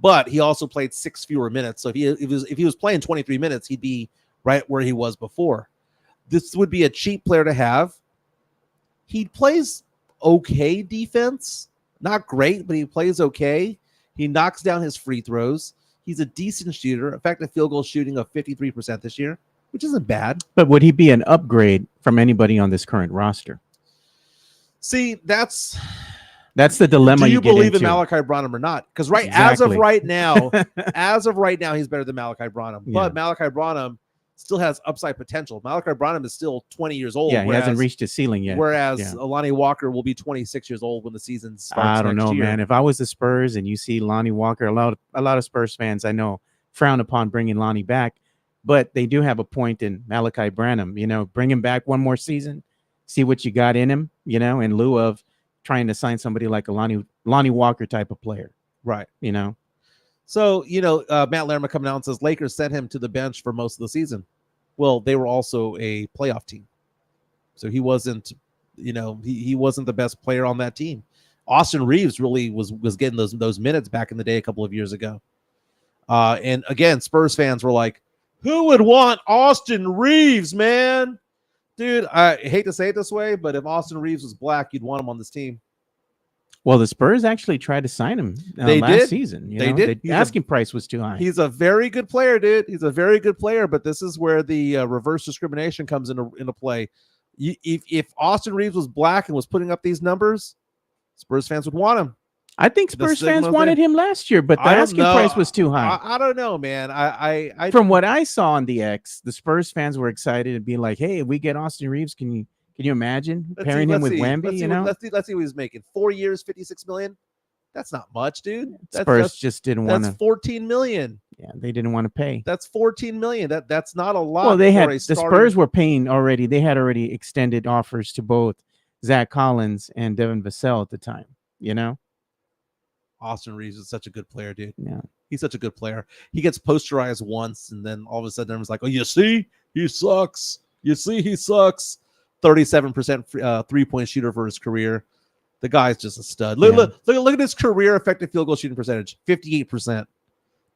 B: But he also played 6 fewer minutes. So if he was playing 23 minutes, he'd be right where he was before. This would be a cheap player to have. He plays okay defense. Not great, but he plays okay. He knocks down his free throws. He's a decent shooter. Effective field goal shooting of 53% this year, which isn't bad.
A: But would he be an upgrade from anybody on this current roster?
B: See, that's
A: the dilemma.
B: Do you
A: get
B: believe
A: into.
B: in Malachi Branham or not? Because
A: Exactly.
B: as of right now, he's better than Malachi Branham.
A: Yeah.
B: But Malachi Branham still has upside potential. Malachi Branham is still 20 years old.
A: Yeah, he hasn't reached his ceiling yet.
B: Whereas Lonnie Walker will be 26 years old when the season starts.
A: I don't know,
B: year.
A: man. If I was the Spurs and you see Lonnie Walker, a lot of Spurs fans I know frown upon bringing Lonnie back, but they do have a point in Malachi Branham. Bring him back one more season, see what you got in him. In lieu of trying to sign somebody like a Lonnie Walker type of player,
B: right?
A: So,
B: Matt Lerma coming out and says Lakers sent him to the bench for most of the season. Well, they were also a playoff team. So he wasn't, he wasn't the best player on that team. Austin Reeves really was getting those minutes back in the day a couple of years ago. And again, Spurs fans were like, who would want Austin Reeves, man? Dude, I hate to say it this way, but if Austin Reeves was black, you'd want him on this team.
A: Well, the Spurs actually tried to sign him last season.
B: They did.
A: The asking price was too high.
B: He's a very good player, dude. He's a very good player, but this is where the reverse discrimination comes into play. If Austin Reeves was black and was putting up these numbers, Spurs fans would want him.
A: I think Spurs fans wanted him last year, but the asking price was too high.
B: I don't know, man. I
A: from what I saw on the X, the Spurs fans were excited and being like, "Hey, if we get Austin Reeves, can you imagine pairing him with Wemby?
B: Let's see what he's making. 4 years, $56 million. That's not much, dude.
A: Spurs just didn't want to.
B: That's $14 million.
A: Yeah, they didn't want to pay.
B: That's $14 million. That's not a lot.
A: Well, the Spurs were paying already. They had already extended offers to both Zach Collins and Devin Vassell at the time.
B: Austin Reeves is such a good player, dude.
A: Yeah,
B: he's such a good player. He gets posterized once, and then all of a sudden everyone's like, "Oh, you see, he sucks. You see, he sucks." 37% 3-point shooter for his career. The guy's just a stud. Look at his career effective field goal shooting percentage, 58%.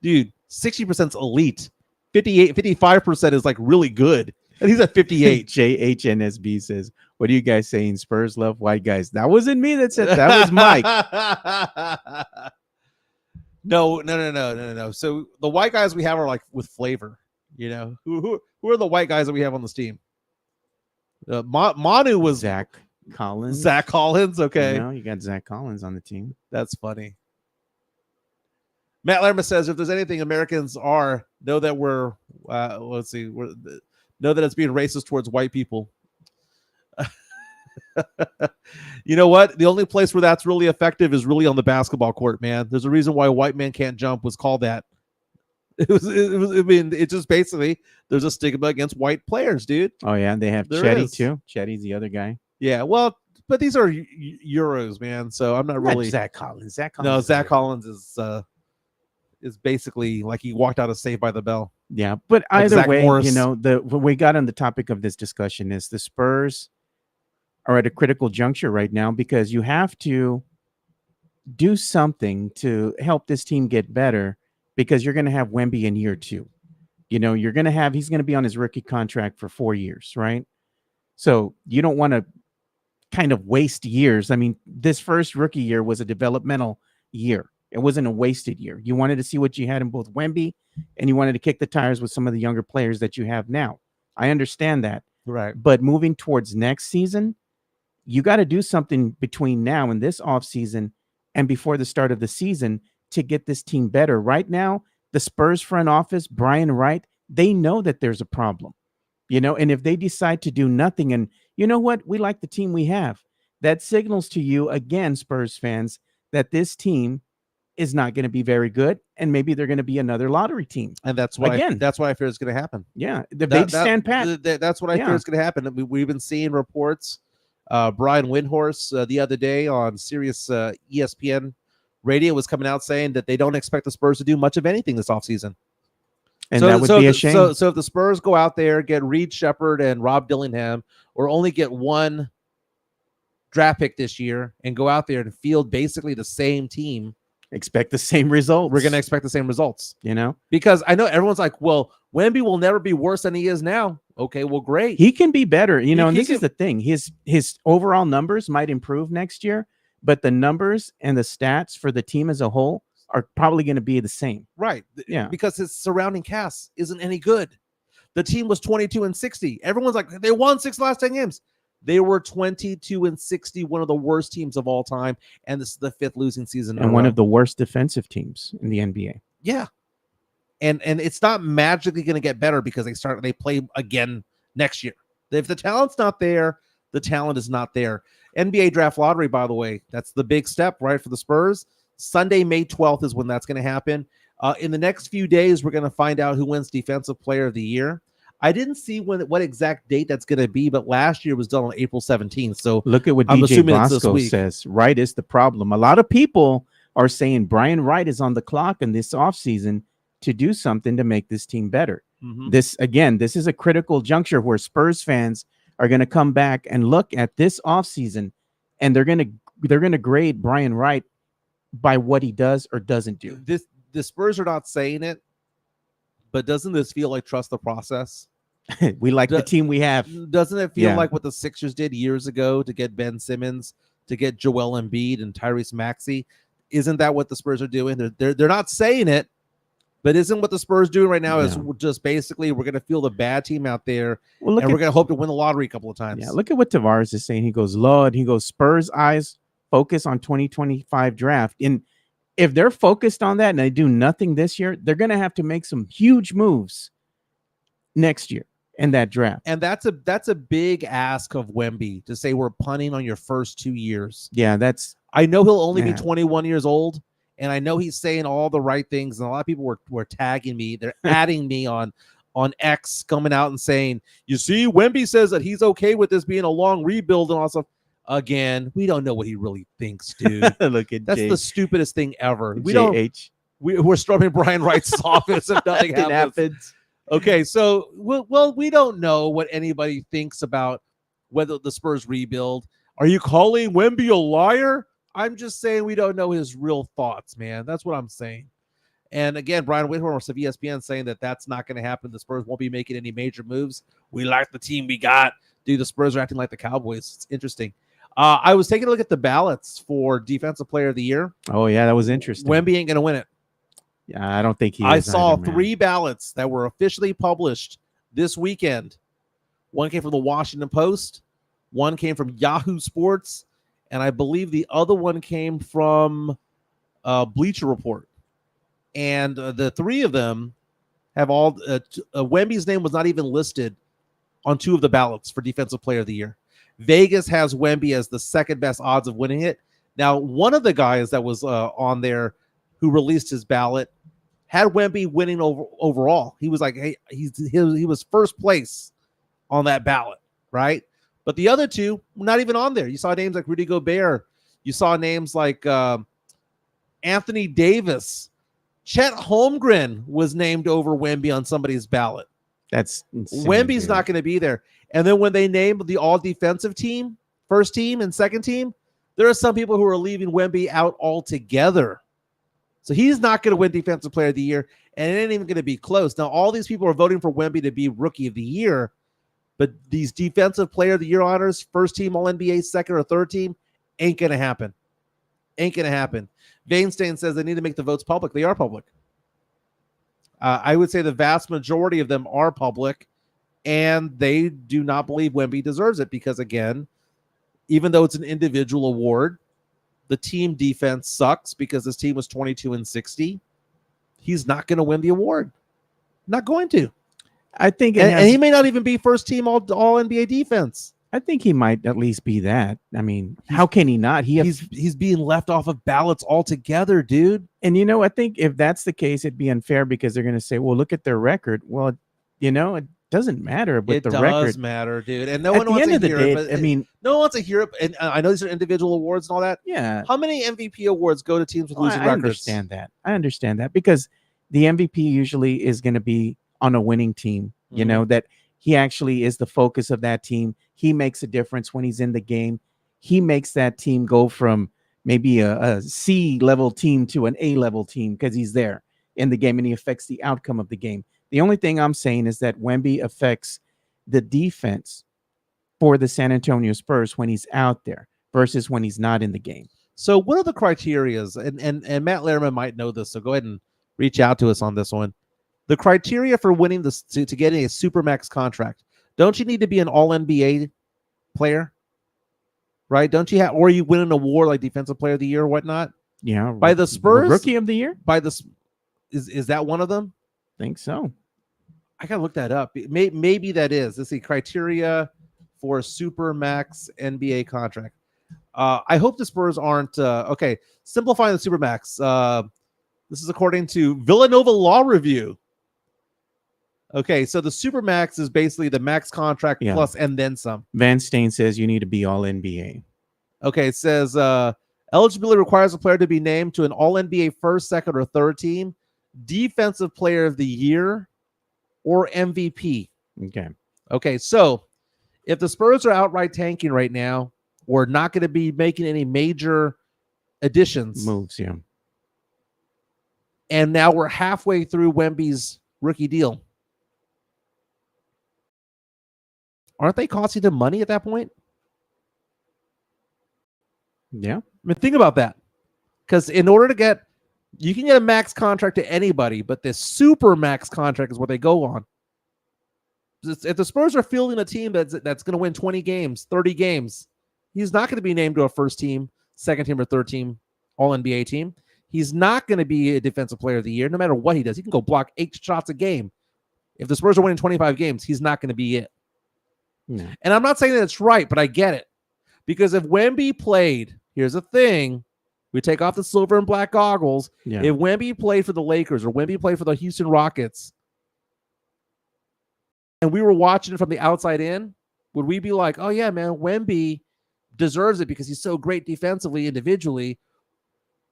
B: Dude, 60% is elite. 55% is like really good. And he's at 58.
A: JHNSB says, what are you guys saying? Spurs love white guys. That wasn't me that said that. Was Mike.
B: No. So the white guys we have are like with flavor. Who are the white guys that we have on this team? Manu was
A: Zach Collins.
B: Zach Collins, okay.
A: You got Zach Collins on the team.
B: That's funny. Matt Lerma says, if there's anything Americans are, know that know that it's being racist towards white people. You know what? The only place where that's really effective is really on the basketball court, man. There's a reason why white man can't jump was called that. It just basically, there's a stigma against white players, dude.
A: Oh, yeah. They have Chetty, too. Chetty's the other guy.
B: Yeah, well, but these are Euros, man. So I'm not really.
A: Zach Collins.
B: Zach Collins is basically like he walked out of Saved by the Bell.
A: Yeah, but
B: like
A: either
B: Zach
A: way,
B: Morris.
A: what we got on the topic of this discussion is the Spurs are at a critical juncture right now because you have to do something to help this team get better because you're going to have Wemby in year 2. He's going to be on his rookie contract for 4 years, right? So you don't want to kind of waste years. I mean, this first rookie year was a developmental year. It wasn't a wasted year. You wanted to see what you had in both Wemby and you wanted to kick the tires with some of the younger players that you have now. I understand that.
B: Right.
A: But moving towards next season, you got to do something between now and this offseason and before the start of the season to get this team better. Right now, the Spurs front office, Brian Wright, they know that there's a problem, and if they decide to do nothing and you know what, we like the team we have, that signals to you again, Spurs fans, that this team is not going to be very good, and maybe they're going to be another lottery team.
B: And that's what I fear is going to happen.
A: Yeah, they stand pat.
B: That's what I fear is going to happen. We've been seeing reports. Brian Windhorst the other day on Sirius ESPN radio was coming out saying that they don't expect the Spurs to do much of anything this offseason.
A: And that would be a shame.
B: So if the Spurs go out there, get Reed Shepherd and Rob Dillingham, or only get one draft pick this year and go out there and field basically the same team,
A: expect the same results.
B: We're going to expect the same results,
A: because
B: I know everyone's like, well, Wemby will never be worse than he is now. Okay, well, great.
A: He can be better, and this is the thing. His overall numbers might improve next year, but the numbers and the stats for the team as a whole are probably going to be the same.
B: Right.
A: Yeah.
B: Because his surrounding cast isn't any good. The team was 22-60. Everyone's like, they won 6 last 10 games. They were 22-60, one of the worst teams of all time, and this is the 5th losing season.
A: And one of the worst defensive teams in the NBA.
B: Yeah. And it's not magically going to get better because they play again next year. If the talent's not there, the talent is not there. NBA draft lottery, by the way, that's the big step, right, for the Spurs. Sunday, May 12th is when that's going to happen. In the next few days, we're going to find out who wins Defensive Player of the Year. I didn't see what exact date that's going to be, but last year was done on April 17th. So
A: look at what DJ Bosco says. Wright is the problem. A lot of people are saying Brian Wright is on the clock in this offseason to do something to make this team better.
B: Mm-hmm.
A: This is a critical juncture where Spurs fans are going to come back and look at this offseason, and they're going to grade Brian Wright by what he does or doesn't do.
B: The Spurs are not saying it, but doesn't this feel like trust the process?
A: We like the team we have.
B: Doesn't it feel like what the Sixers did years ago to get Ben Simmons, to get Joel Embiid and Tyrese Maxey? Isn't that what the Spurs are doing? They're not saying it, but isn't what the Spurs doing right now is just basically we're going to feel the bad team out there, and we're going to hope to win the lottery a couple of times.
A: Yeah, look at what Tavares is saying. He goes, Lord, Spurs eyes focus on 2025 draft. And if they're focused on that and they do nothing this year, they're going to have to make some huge moves next year in that draft.
B: And that's a big ask of Wemby to say we're punting on your first 2 years.
A: Yeah,
B: I know he'll only be 21 years old, and I know he's saying all the right things, and a lot of people were tagging me. They're adding me on X, coming out and saying, you see, Wemby says that he's okay with this being a long rebuild and all stuff. Again, we don't know what he really thinks, dude.
A: Look at
B: that's the stupidest thing ever.
A: We're
B: storming Brian Wright's office if nothing happens. Okay, so we don't know what anybody thinks about whether the Spurs rebuild. Are you calling Wemby a liar? I'm just saying we don't know his real thoughts, man. That's what I'm saying. And again, Brian Windhorst of ESPN saying that that's not going to happen. The Spurs won't be making any major moves. We like the team we got. Dude, the Spurs are acting like the Cowboys. It's interesting. I was taking a look at the ballots for Defensive Player of the Year.
A: Oh, yeah, that was interesting.
B: Wemby ain't going to win it.
A: Yeah, I don't think he is.
B: I saw 3 ballots that were officially published this weekend. One came from the Washington Post, one came from Yahoo Sports, and I believe the other one came from Bleacher Report. And the 3 of them have all Wemby's name was not even listed on 2 of the ballots for Defensive Player of the Year. Vegas has Wemby as the second best odds of winning it. Now, one of the guys that was on there who released his ballot had Wemby winning overall. He was like, hey, he was first place on that ballot, right? But the other 2 were not even on there. You saw names like Rudy Gobert. You saw names like Anthony Davis. Chet Holmgren was named over Wemby on somebody's ballot.
A: That's insane,
B: Wemby's not going to be there. And then when they named the all-defensive team, first team and second team, there are some people who are leaving Wemby out altogether. So he's not going to win Defensive Player of the Year, and it ain't even going to be close. Now, all these people are voting for Wemby to be Rookie of the Year, but these Defensive Player of the Year honors, first team All-NBA, second or third team, ain't going to happen. Ain't going to happen. Vainstein says they need to make the votes public. They are public. I would say the vast majority of them are public, and they do not believe Wemby deserves it because, again, even though it's an individual award, the team defense sucks because this team was 22-60. He's not going to win the award. Not going to.
A: I think,
B: and he may not even be first team all NBA defense.
A: I think he might at least be that. I mean, how can he not?
B: He's being left off of ballots altogether, dude.
A: And I think if that's the case, it'd be unfair because they're going to say, "Well, look at their record." Well, it doesn't matter with the record.
B: It does matter, dude. And no
A: at
B: one
A: the
B: wants
A: end
B: to
A: of the
B: hear
A: day,
B: it. But
A: I mean,
B: no one wants to hear it. And I know these are individual awards and all that.
A: Yeah.
B: How many MVP awards go to teams with losing records?
A: I understand that because the MVP usually is going to be on a winning team. That he actually is the focus of that team. He makes a difference when he's in the game. He makes that team go from maybe a C level team to an A level team because he's there in the game and he affects the outcome of the game. The only thing I'm saying is that Wemby affects the defense for the San Antonio Spurs when he's out there versus when he's not in the game.
B: So what are the criterias? And Matt Lehrman might know this, so go ahead and reach out to us on this one. The criteria for winning this to getting a Supermax contract. Don't you need to be an all-NBA player? Right? Don't you have, or you win an award like Defensive Player of the Year or whatnot?
A: Yeah.
B: By the Spurs?
A: Rookie of the Year?
B: Is that one of them?
A: I think so.
B: I gotta look that up. Maybe that is. Let's see. Criteria for a Supermax NBA contract. I hope the Spurs aren't okay. Simplifying the Supermax. This is according to Villanova Law Review. Okay, so the Supermax is basically the max contract plus and then some.
A: Van Steen says you need to be all NBA.
B: Okay, it says eligibility requires a player to be named to an all NBA first, second, or third team, defensive player of the year, or MVP. Okay, so if the Spurs are outright tanking right now, we're not going to be making any major additions.
A: Moves, yeah.
B: And now we're halfway through Wemby's rookie deal. Aren't they costing them money at that point?
A: Yeah.
B: I mean, think about that. Because in order to get, you can get a max contract to anybody, but this super max contract is what they go on. If the Spurs are fielding a team that's going to win 20 games, 30 games, he's not going to be named to a first team, second team, or third team all NBA team. He's not going to be a defensive player of the year, no matter what he does. He can go block 8 shots a game. If the Spurs are winning 25 games, he's not going to be it.
A: No.
B: And I'm not saying that it's right, but I get it. Because if Wemby played, here's the thing. We take off the silver and black goggles.
A: Yeah.
B: If Wemby played for the Lakers or Wemby played for the Houston Rockets, and we were watching it from the outside in, would we be like, oh, yeah, man, Wemby deserves it because he's so great defensively, individually?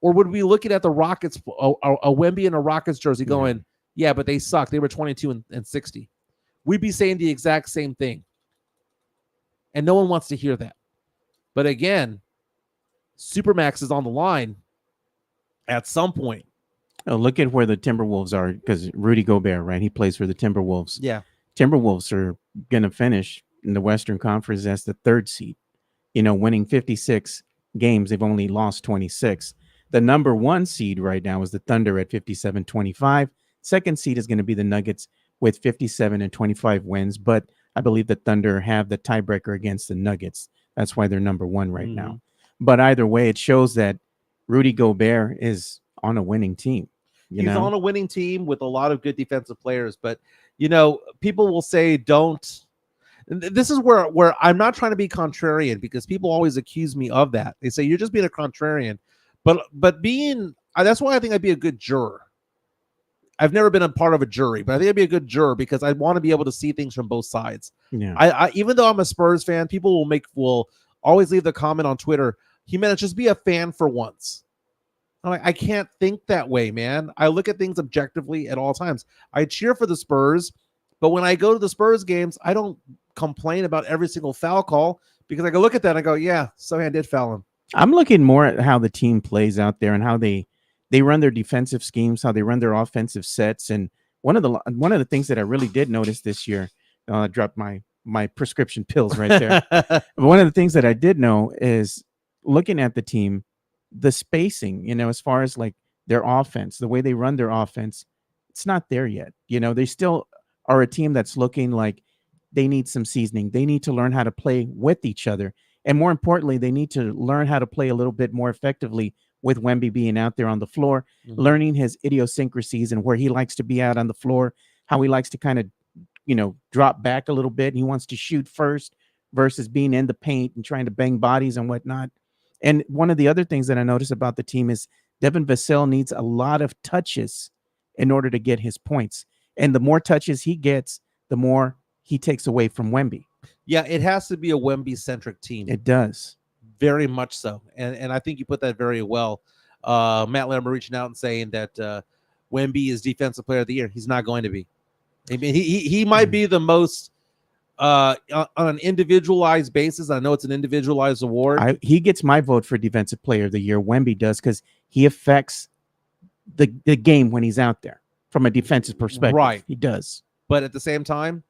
B: Or would we be looking at the Rockets, a Wemby in a Rockets jersey going, yeah, but they suck. They were 22-60. We'd be saying the exact same thing. And no one wants to hear that. But again, Supermax is on the line at some point.
A: Oh, look at where the Timberwolves are, because Rudy Gobert, right? He plays for the Timberwolves.
B: Yeah.
A: Timberwolves are going to finish in the Western Conference as the 3rd seed. Winning 56 games. They've only lost 26. The number 1 seed right now is the Thunder at 57-25. 2nd seed is going to be the Nuggets with 57 and 25 wins. But I believe the Thunder have the tiebreaker against the Nuggets. That's why they're number 1 right now. But either way, it shows that Rudy Gobert is on a winning team.
B: He's on a winning team with a lot of good defensive players. But, people will say don't. This is where I'm not trying to be contrarian, because people always accuse me of that. They say you're just being a contrarian. But being, that's why I think I'd be a good juror. I've never been a part of a jury, but I think I'd be a good juror because I want to be able to see things from both sides.
A: Yeah.
B: I even though I'm a Spurs fan, people will always leave the comment on Twitter, Jimenez, just be a fan for once. I'm like, I can't think that way, man. I look at things objectively at all times. I cheer for the Spurs, but when I go to the Spurs games, I don't complain about every single foul call because I go look at that and I go, yeah, Sochan did foul him.
A: I'm looking more at how the team plays out there and how they run their defensive schemes, how they run their offensive sets. And one of the things that I really did notice this year, I dropped my prescription pills right there. But one of the things that I did know is looking at the team, the spacing, as far as like their offense, the way they run their offense, it's not there yet. They still are a team that's looking like they need some seasoning. They need to learn how to play with each other. And more importantly, they need to learn how to play a little bit more effectively with Wemby being out there on the floor, learning his idiosyncrasies and where he likes to be out on the floor, how he likes to kind of, drop back a little bit. He wants to shoot first versus being in the paint and trying to bang bodies and whatnot. And one of the other things that I notice about the team is Devin Vassell needs a lot of touches in order to get his points. And the more touches he gets, the more he takes away from Wemby.
B: Yeah, it has to be a Wemby-centric team.
A: It does.
B: Very much so. And I think you put that very well. Matt Lammer reaching out and saying that Wemby is Defensive Player of the Year. He's not going to be. I mean, he might be the most on an individualized basis. I know it's an individualized award.
A: He gets my vote for Defensive Player of the Year. Wemby does, because he affects the game when he's out there from a defensive perspective.
B: Right.
A: He does.
B: But at the same time,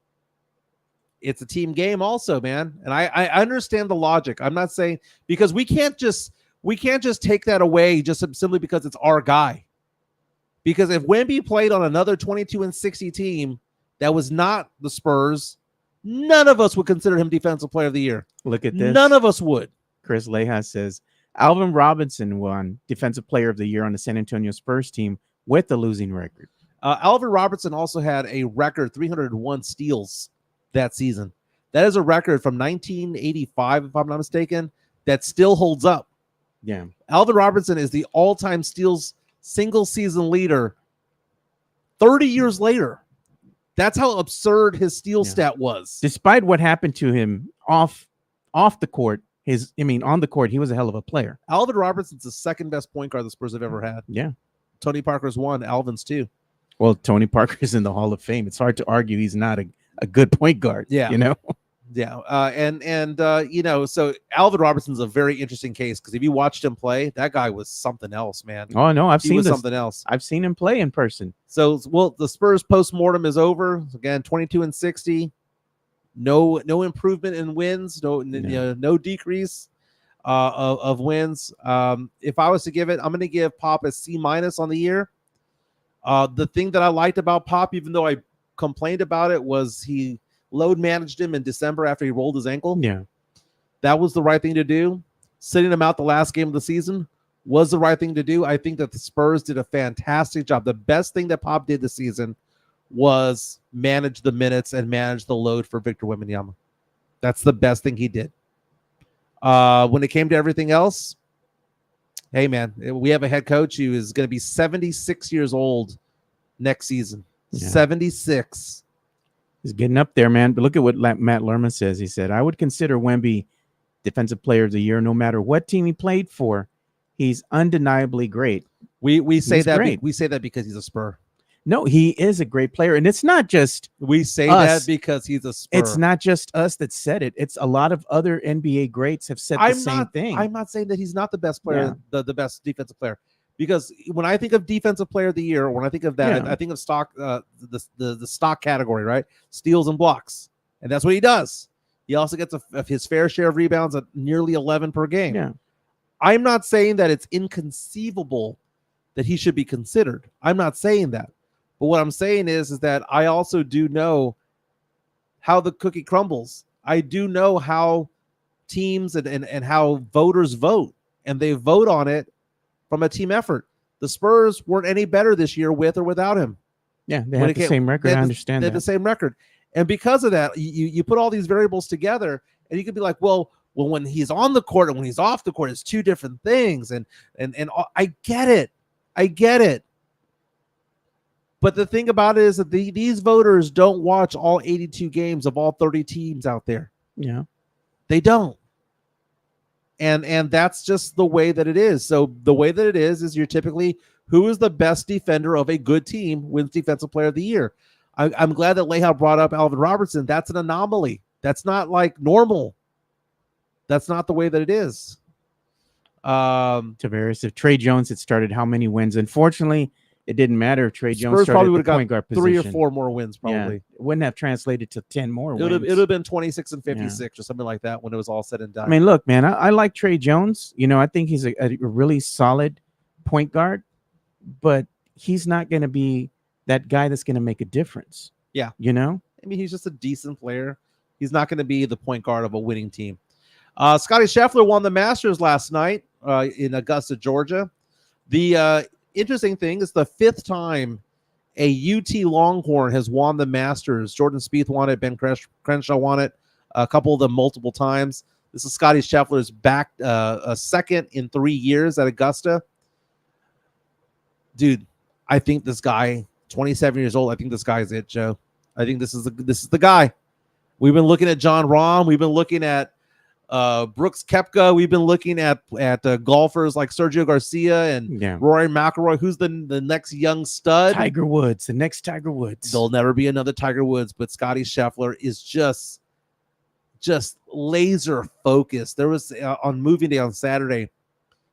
B: it's a team game also, man. And I understand the logic. I'm not saying, because we can't just take that away just simply because it's our guy. Because if Wemby played on another 22-60 team that was not the Spurs, none of us would consider him Defensive Player of the Year.
A: Look at this.
B: None of us would.
A: Chris Leha says Alvin Robinson won Defensive Player of the Year on the San Antonio Spurs team with the losing record.
B: Alvin Robertson also had a record 301 steals that season. That is a record from 1985, if I'm not mistaken, that still holds up.
A: Yeah.
B: Alvin Robertson is the all-time steals single season leader 30 years later. That's how absurd his steal stat was.
A: Despite what happened to him off the court, on the court, he was a hell of a player.
B: Alvin Robertson's the second best point guard the Spurs have ever had.
A: Yeah. Tony
B: Parker's one, Alvin's two.
A: Well, Tony Parker's in the Hall of Fame. It's hard to argue he's not a good point guard.
B: Yeah. Yeah. So Alvin Robertson's a very interesting case, because if you watched him play, that guy was something else, man.
A: Oh, no, I've seen
B: something else.
A: I've seen him play in person.
B: So, the Spurs postmortem is over. Again, 22-60. No improvement in wins. No decrease of wins. If I was to give it, I'm going to give Pop a C- on the year. The thing that I liked about Pop, even though I complained about it, was he load managed him in December after he rolled his ankle.
A: Yeah.
B: That was the right thing to do. Sitting him out the last game of the season was the right thing to do. I think that the Spurs did a fantastic job. The best thing that Pop did this season was manage the minutes and manage the load for Victor Wembanyama. That's the best thing he did. When it came to everything else, hey, man, we have a head coach who is going to be 76 years old next season. Yeah. 76.
A: He's getting up there, man. But look at what Matt Lerman says. He said, I would consider Wemby Defensive Player of the Year no matter what team he played for. He's undeniably great.
B: We say that we say that because he's a Spur.
A: No, he is a great player. And it's not just
B: we say us. That because he's a Spur.
A: It's not just us that said it. It's a lot of other NBA greats have said the same thing.
B: I'm not saying that he's not the best player, the best defensive player. Because when I think of Defensive Player of the Year, when I think of that, I think of stock, the stock category, right? Steals and blocks, and that's what he does. He also gets his fair share of rebounds at nearly 11 per game.
A: Yeah,
B: I'm not saying that it's inconceivable that he should be considered. I'm not saying that, but what I'm saying is that I also do know how the cookie crumbles. I do know how teams and how voters vote, and they vote on it from a team effort. The Spurs weren't any better this year with or without him.
A: Yeah, they had the same record. I understand that.
B: They had the same record. And because of that, you put all these variables together, and you could be like, well, when he's on the court and when he's off the court, it's two different things. And I get it. I get it. But the thing about it is that these voters don't watch all 82 games of all 30 teams out there.
A: Yeah.
B: They don't. And that's just the way that it is. So the way that it is you're typically, who is the best defender of a good team wins Defensive Player of the Year. I'm glad that Leha brought up Alvin Robertson. That's an anomaly. That's not like normal. That's not the way that it is.
A: Tavares, if Trey Jones had started, how many wins? Unfortunately, it didn't matter if Trey Jones started
B: probably
A: at the point guard position.
B: 3 or 4 more wins, probably.
A: It wouldn't have translated to 10 more wins.
B: It would have been 26 and 56 or something like that when it was all said and done.
A: I mean, look, man, I like Trey Jones. I think he's a really solid point guard, but he's not going to be that guy that's going to make a difference.
B: Yeah.
A: I
B: mean, he's just a decent player. He's not going to be the point guard of a winning team. Scotty Scheffler won the Masters last night in Augusta, Georgia. The interesting thing is the 5th time a UT Longhorn has won the Masters. Jordan Spieth won it. Ben Crenshaw won it. A couple of them multiple times. This is Scotty Scheffler's back a second in 3 years at Augusta. Dude, I think this guy, 27 years old, I think this guy is it, Joe. I think this is the guy. We've been looking at John Rahm. We've been looking at Brooks Koepka. We've been looking at golfers like Sergio Garcia and Rory McIlroy. Who's the next young stud?
A: Tiger Woods, the next Tiger Woods.
B: There'll never be another Tiger Woods, but Scotty Scheffler is just laser focused. There was on moving day on Saturday,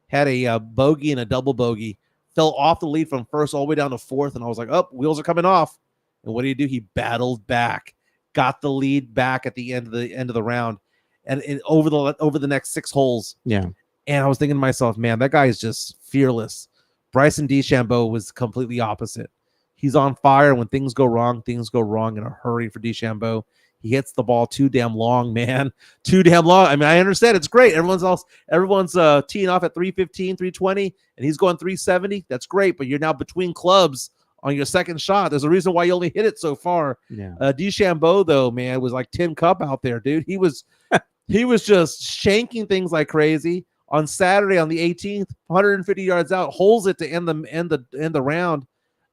B: had a bogey and a double bogey, fell off the lead from first all the way down to 4th, and I was like, oh, wheels are coming off. And what do? He battled back, got the lead back at the end of the round, and over the next 6 holes.
A: Yeah. And
B: I was thinking to myself, man, that guy is just fearless. Bryson DeChambeau was completely opposite. He's on fire. When things go wrong in a hurry for DeChambeau. He hits the ball too damn long, man. Too damn long. I mean, I understand it's great. Everyone's teeing off at 315, 320, and he's going 370. That's great, but you're now between clubs on your second shot. There's a reason why you only hit it so far.
A: Yeah.
B: DeChambeau, though, man, was like Tim Cup out there, dude. He was just shanking things like crazy. On Saturday, on the 18th, 150 yards out, holds it to end the round.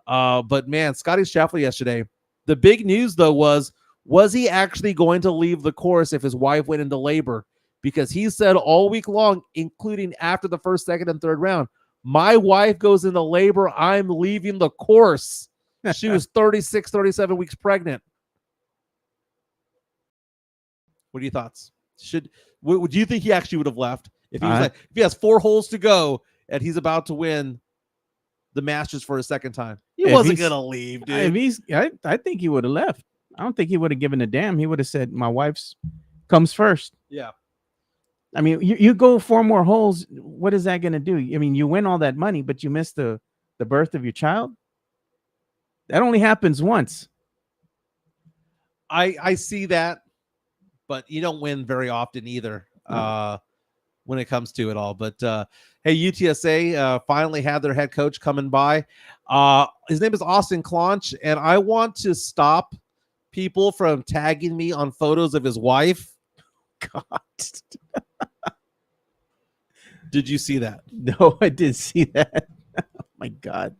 B: But man, Scotty Scheffler yesterday. The big news though was he actually going to leave the course if his wife went into labor? Because he said all week long, including after the first, second, and third round, my wife goes into labor, I'm leaving the course. She was 36, 37 weeks pregnant. What are your thoughts? Do you think he actually would have left if he has 4 holes to go and he's about to win the Masters for a second time? He wasn't gonna leave, dude.
A: I think he would have left. I don't think he would have given a damn. He would have said, my wife's comes first.
B: Yeah.
A: I mean, you go 4 more holes. What is that going to do? I mean, you win all that money, but you miss the birth of your child. That only happens once.
B: I see that, but you don't win very often either when it comes to it all. But hey, UTSA finally had their head coach coming by. His name is Austin Clonch, and I want to stop people from tagging me on photos of his wife.
A: God.
B: Did you see that?
A: No, I didn't see that. Oh my God.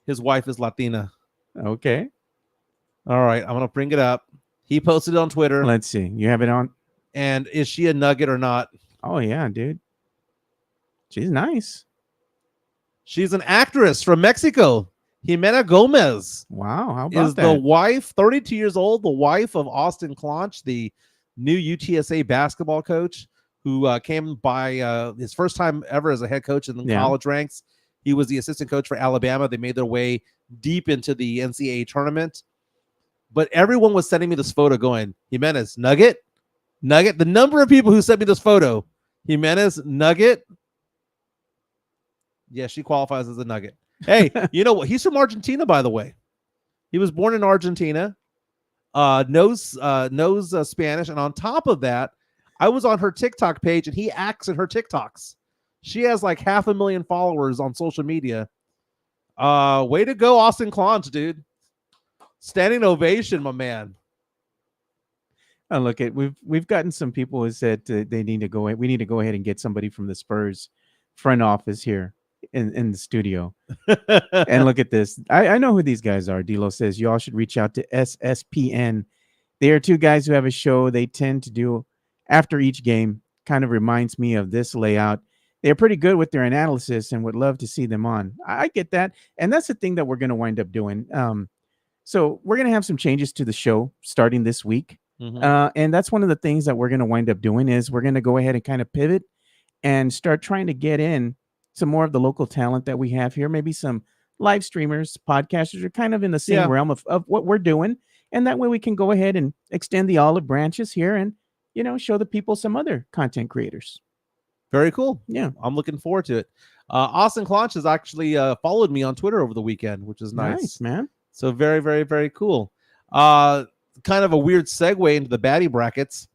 B: His wife is Latina.
A: Okay.
B: All right. I'm going to bring it up. He posted it on Twitter.
A: Let's see. You have it on?
B: And is she a nugget or not?
A: Oh, yeah, dude. She's nice.
B: She's an actress from Mexico. Jimena Gomez.
A: Wow, how about
B: is that? The wife, 32 years old, the wife of Austin Clonch, the new UTSA basketball coach who came by his first time ever as a head coach in the college ranks. He was the assistant coach for Alabama. They made their way deep into the NCAA tournament. But everyone was sending me this photo going, Jimenez, Nugget. The number of people who sent me this photo, Jimenez, Nugget. Yeah, she qualifies as a Nugget. Hey, you know what? He's from Argentina, by the way. He was born in Argentina, knows Spanish. And on top of that, I was on her TikTok page and he acts in her TikToks. She has like 500,000 followers on social media. Way to go, Austin Clonch, dude. Standing ovation, my man.
A: Oh, look, we've gotten some people who said they need to go. We need to go ahead and get somebody from the Spurs front office here in the studio. And look at this. I know who these guys are. D'Lo says you all should reach out to SSPN. They are 2 guys who have a show they tend to do after each game. Kind of reminds me of this layout. They're pretty good with their analysis and would love to see them on. I get that. And that's the thing that we're going to wind up doing. So we're going to have some changes to the show starting this week. Mm-hmm. And that's one of the things that we're going to wind up doing is we're going to go ahead and kind of pivot and start trying to get in some more of the local talent that we have here. Maybe some live streamers, podcasters are kind of in the same realm of what we're doing. And that way we can go ahead and extend the olive branches here and, show the people some other content creators.
B: Very cool.
A: Yeah.
B: I'm looking forward to it. Austin Clonch has actually followed me on Twitter over the weekend, which is nice,
A: man.
B: So very, very, very cool. Kind of a weird segue into the baddie brackets.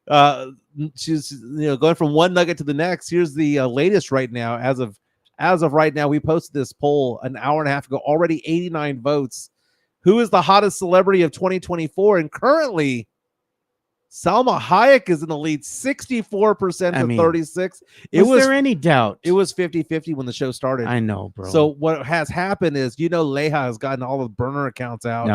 B: Uh, she's going from one nugget to the next. Here's the latest right now. As of right now, we posted this poll an hour and a half ago. Already 89 votes. Who is the hottest celebrity of 2024? And currently, Salma Hayek is in the lead, 64% to 36.
A: Was there any doubt?
B: It was 50-50 when the show started.
A: I know, bro.
B: So what has happened is, Leha has gotten all the burner accounts out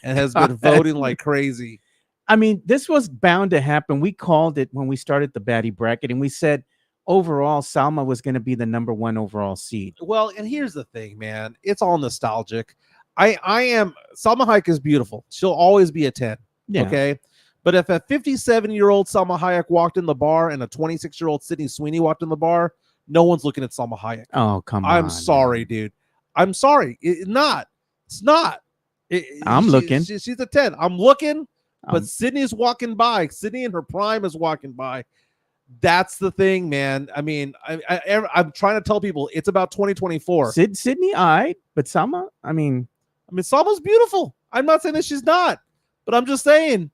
B: and has been voting like crazy.
A: I mean, this was bound to happen. We called it when we started the baddie bracket, and we said overall Salma was going to be the number 1 overall seed.
B: Well, and here's the thing, man. It's all nostalgic. Salma Hayek is beautiful. She'll always be a 10. Yeah. Okay. But if a 57-year-old Salma Hayek walked in the bar and a 26-year-old Sydney Sweeney walked in the bar, no one's looking at Salma Hayek.
A: Oh, come on.
B: I'm sorry, dude. I'm sorry. It's not.
A: I'm looking.
B: She's a 10. I'm looking, but Sydney's walking by. Sydney in her prime is walking by. That's the thing, man. I mean, I'm trying to tell people it's about 2024.
A: Sydney, all right, but Salma, I mean,
B: Salma's beautiful. I'm not saying that she's not, but I'm just saying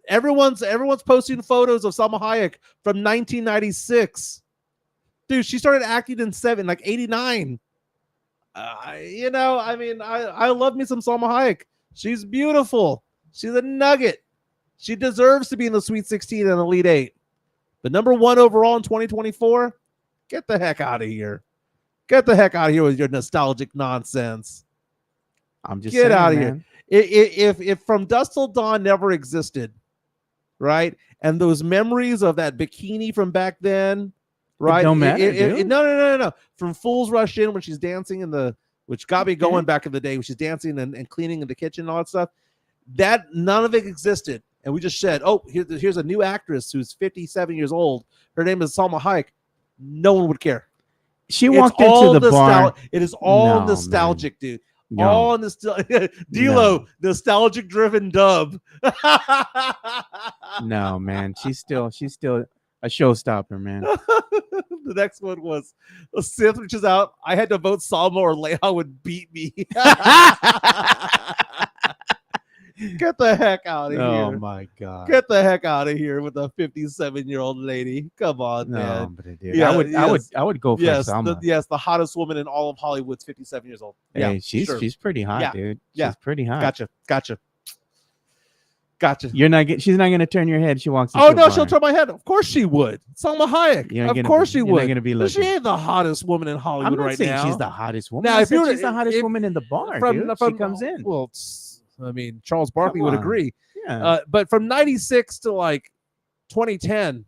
B: everyone's posting photos of Salma Hayek from 1996. Dude, she started acting in 89. I love me some Salma Hayek. She's beautiful. She's a nugget. She deserves to be in the Sweet 16 and Elite 8. But number 1 overall in 2024, get the heck out of here. Get the heck out of here with your nostalgic nonsense.
A: I'm just
B: get
A: saying,
B: out of
A: man.
B: here. If From Dusk Till Dawn never existed, right? And those memories of that bikini from back then, right?
A: It don't matter.
B: No. From Fools Rush In when she's dancing which got me going back in the day when she's dancing and cleaning in the kitchen and all that stuff. That none of it existed. And we just said, oh, here's a new actress who's 57 years old. Her name is Salma Hayek. No one would care.
A: She walked into the bar.
B: It is all nostalgic, man. Dude. No. All nostalgic. D'Lo, nostalgic driven dub.
A: No, man. She's still a showstopper, man.
B: The next one was the Sith, which is out. I had to vote Salma or Leia would beat me. Get the heck out of here.
A: Oh my God.
B: Get the heck out of here with a 57-year-old lady. Come on, man.
A: But dude, yeah, I would go for Salma.
B: The hottest woman in all of Hollywood's 57 years old.
A: Hey, she's pretty hot, dude. She's pretty hot.
B: Gotcha.
A: She's not gonna turn your head. She walks.
B: Oh no, she'll turn my head. Of course she would. Salma Hayek. Of course she would.
A: You're gonna be looking.
B: She ain't the hottest woman in Hollywood right now.
A: I'm not saying she's the hottest woman. Now, she's the hottest woman in the bar, dude. She comes in.
B: Well, Charles Barkley would agree.
A: Yeah.
B: But from 96 to 2010,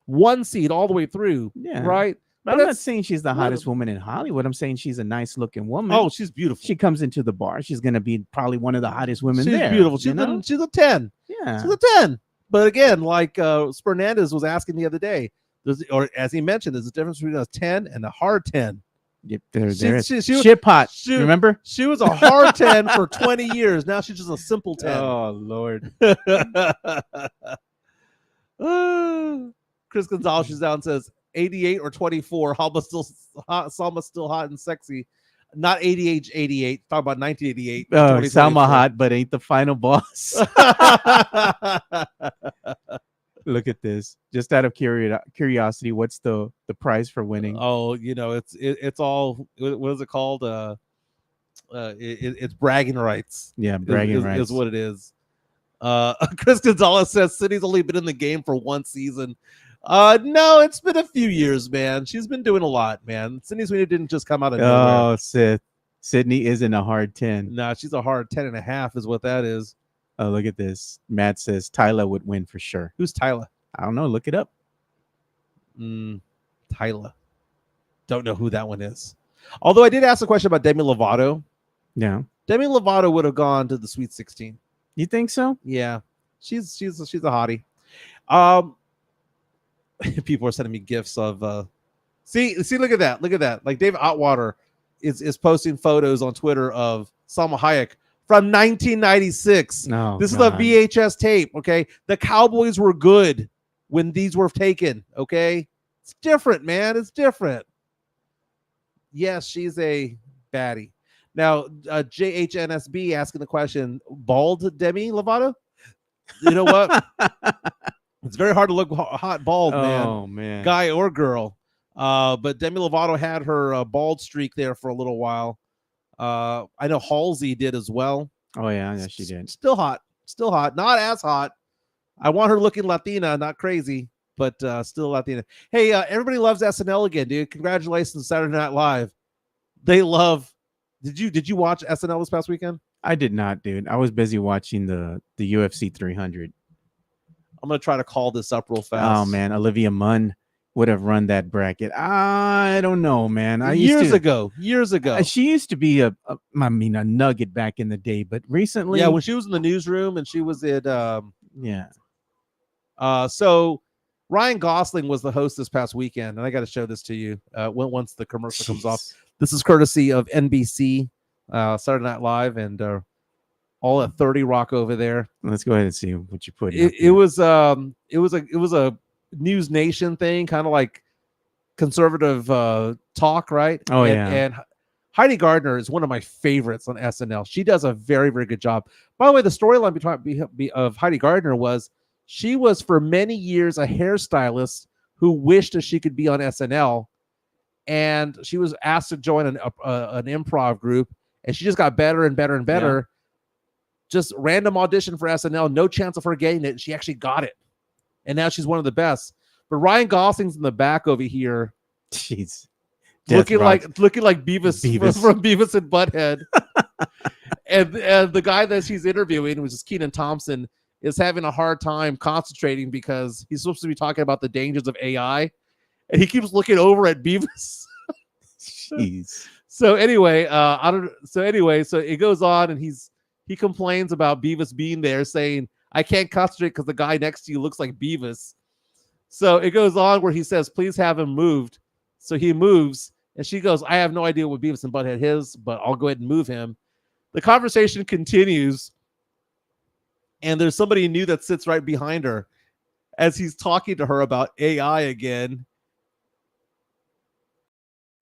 B: 1 seed all the way through.
A: Yeah.
B: Right.
A: But I'm not saying she's the hottest woman in Hollywood. I'm saying she's a nice looking woman.
B: Oh, she's beautiful.
A: She comes into the bar. She's going to be probably one of the hottest women there.
B: She's beautiful. She's a 10.
A: Yeah.
B: She's a 10. But again, like Fernandez was asking the other day, or as he mentioned, there's a difference between a 10 and a hard 10.
A: Yep, shit pot. Remember?
B: She was a hard 10 for 20 years. Now she's just a simple 10.
A: Oh, Lord.
B: Chris Gonzalez is down and says 88 or 24. Salma's still hot and sexy. Not 88. Talk about 1988.
A: Salma hot, but ain't the final boss. Look at this. Just out of curiosity, what's the prize for winning?
B: Oh, it's all, what is it called? It's bragging rights.
A: Yeah, bragging rights
B: is what it is. Chris Gonzalez says Sydney's only been in the game for 1 season. No, it's been a few years, man. She's been doing a lot, man. Sydney Sweeney didn't just come out of nowhere.
A: Oh, Sydney isn't a hard 10.
B: Nah, she's a hard 10 and a half is what that is.
A: Oh, look at this. Matt says Tyler would win for sure.
B: Who's Tyler?
A: I don't know. Look it up.
B: Tyler. Don't know who that one is. Although I did ask a question about Demi Lovato.
A: Yeah.
B: Demi Lovato would have gone to the Sweet 16.
A: You think so?
B: Yeah. She's a hottie. People are sending me gifs of see, look at that. Like David Otwater is posting photos on Twitter of Salma Hayek from 1996.
A: No,
B: this is a VHS tape. Okay, the Cowboys were good when these were taken. Okay, it's different, man. It's different. Yes, she's a baddie. Now, JHNSB asking the question: bald Demi Lovato? You know what? It's very hard to look hot bald, man.
A: Oh man,
B: Guy or girl. But Demi Lovato had her bald streak there for a little while. I know Halsey did as well.
A: Oh yeah, she did.
B: Still hot. Not as hot. I want her looking Latina, not crazy, but still Latina. Hey, everybody loves SNL again, dude. Congratulations, Saturday Night Live. They love. Did you watch SNL this past weekend?
A: I did not, dude. I was busy watching the UFC 300.
B: I'm gonna try to call this up real fast.
A: Oh man, Olivia Munn would have run that bracket. I don't know, man.
B: Years ago.
A: She used to be a nugget back in the day, but recently,
B: yeah, when she was in the newsroom and she was at
A: yeah.
B: So Ryan Gosling was the host this past weekend, and I got to show this to you once the commercial comes off. This is courtesy of NBC, Saturday Night Live, and all at 30 Rock over there.
A: Let's go ahead and see what you put.
B: It was a News Nation thing, kind of like conservative talk, right?
A: Oh,
B: and Heidi Gardner is one of my favorites on SNL. She does a very, very good job. By the way, the storyline of Heidi Gardner was she was for many years a hairstylist who wished that she could be on SNL, and she was asked to join an improv group, and she just got better and better and better. Yeah. Just random audition for SNL, no chance of her getting it. She actually got it, and now she's one of the best. But Ryan Gosling's in the back over here.
A: Jeez.
B: Looking like Beavis from Beavis and Butthead. and the guy that she's interviewing, which is Kenan Thompson, is having a hard time concentrating because he's supposed to be talking about the dangers of AI, and he keeps looking over at Beavis.
A: Jeez.
B: So anyway, so it goes on, and he complains about Beavis being there, saying, "I can't concentrate because the guy next to you looks like Beavis." So it goes on where he says, "Please have him moved." So he moves, and she goes, "I have no idea what Beavis and Butthead is, but I'll go ahead and move him." The conversation continues, and there's somebody new that sits right behind her as he's talking to her about AI again.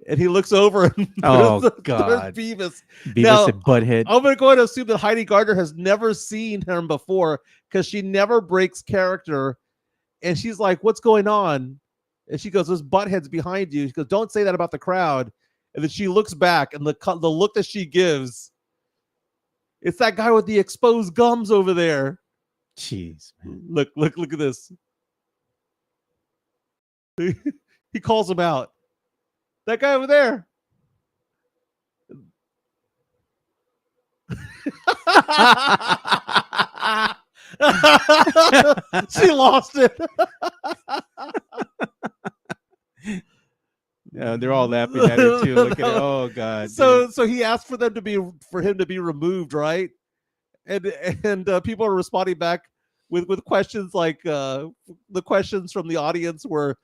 B: And he looks over and
A: God,
B: Beavis
A: now, and Butthead.
B: I'm going to go ahead and assume that Heidi Gardner has never seen him before because she never breaks character. And she's like, "What's going on?" And she goes, "There's Buttheads behind you." She goes, "Don't say that about the crowd." And then she looks back, and the look that she gives, it's that guy with the exposed gums over there.
A: Jeez, man.
B: Look at this. He calls him out. That guy over there. She lost it.
A: Yeah, they're all laughing at her too. Look at it. Oh God.
B: So he asked for him to be removed, right? And people are responding back with questions like the questions from the audience were,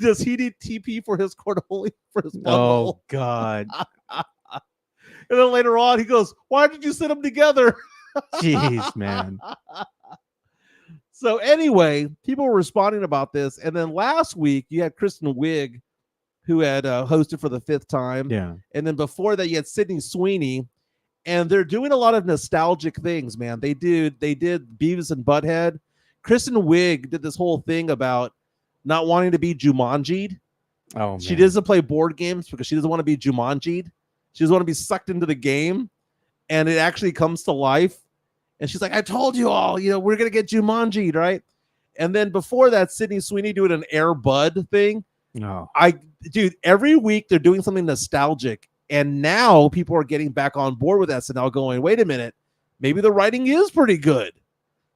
B: does he need TP for his cornhole for his butthole?
A: Oh God.
B: And then later on he goes, "Why did you sit them together?"
A: Jeez, man.
B: So anyway, people were responding about this. And then last week you had Kristen Wiig, who had hosted for the 5th time.
A: Yeah.
B: And then before that you had Sydney Sweeney. And they're doing a lot of nostalgic things, man. They did Beavis and Butthead. Kristen Wiig did this whole thing about not wanting to be Jumanji'd.
A: Oh, man.
B: She doesn't play board games because she doesn't want to be Jumanji'd. She doesn't want to be sucked into the game. And it actually comes to life. And she's like, "I told you all, we're going to get Jumanji'd, right?" And then before that, Sydney Sweeney doing an Air Bud thing.
A: No.
B: Dude, every week they're doing something nostalgic. And now people are getting back on board with SNL going, "Wait a minute, maybe the writing is pretty good."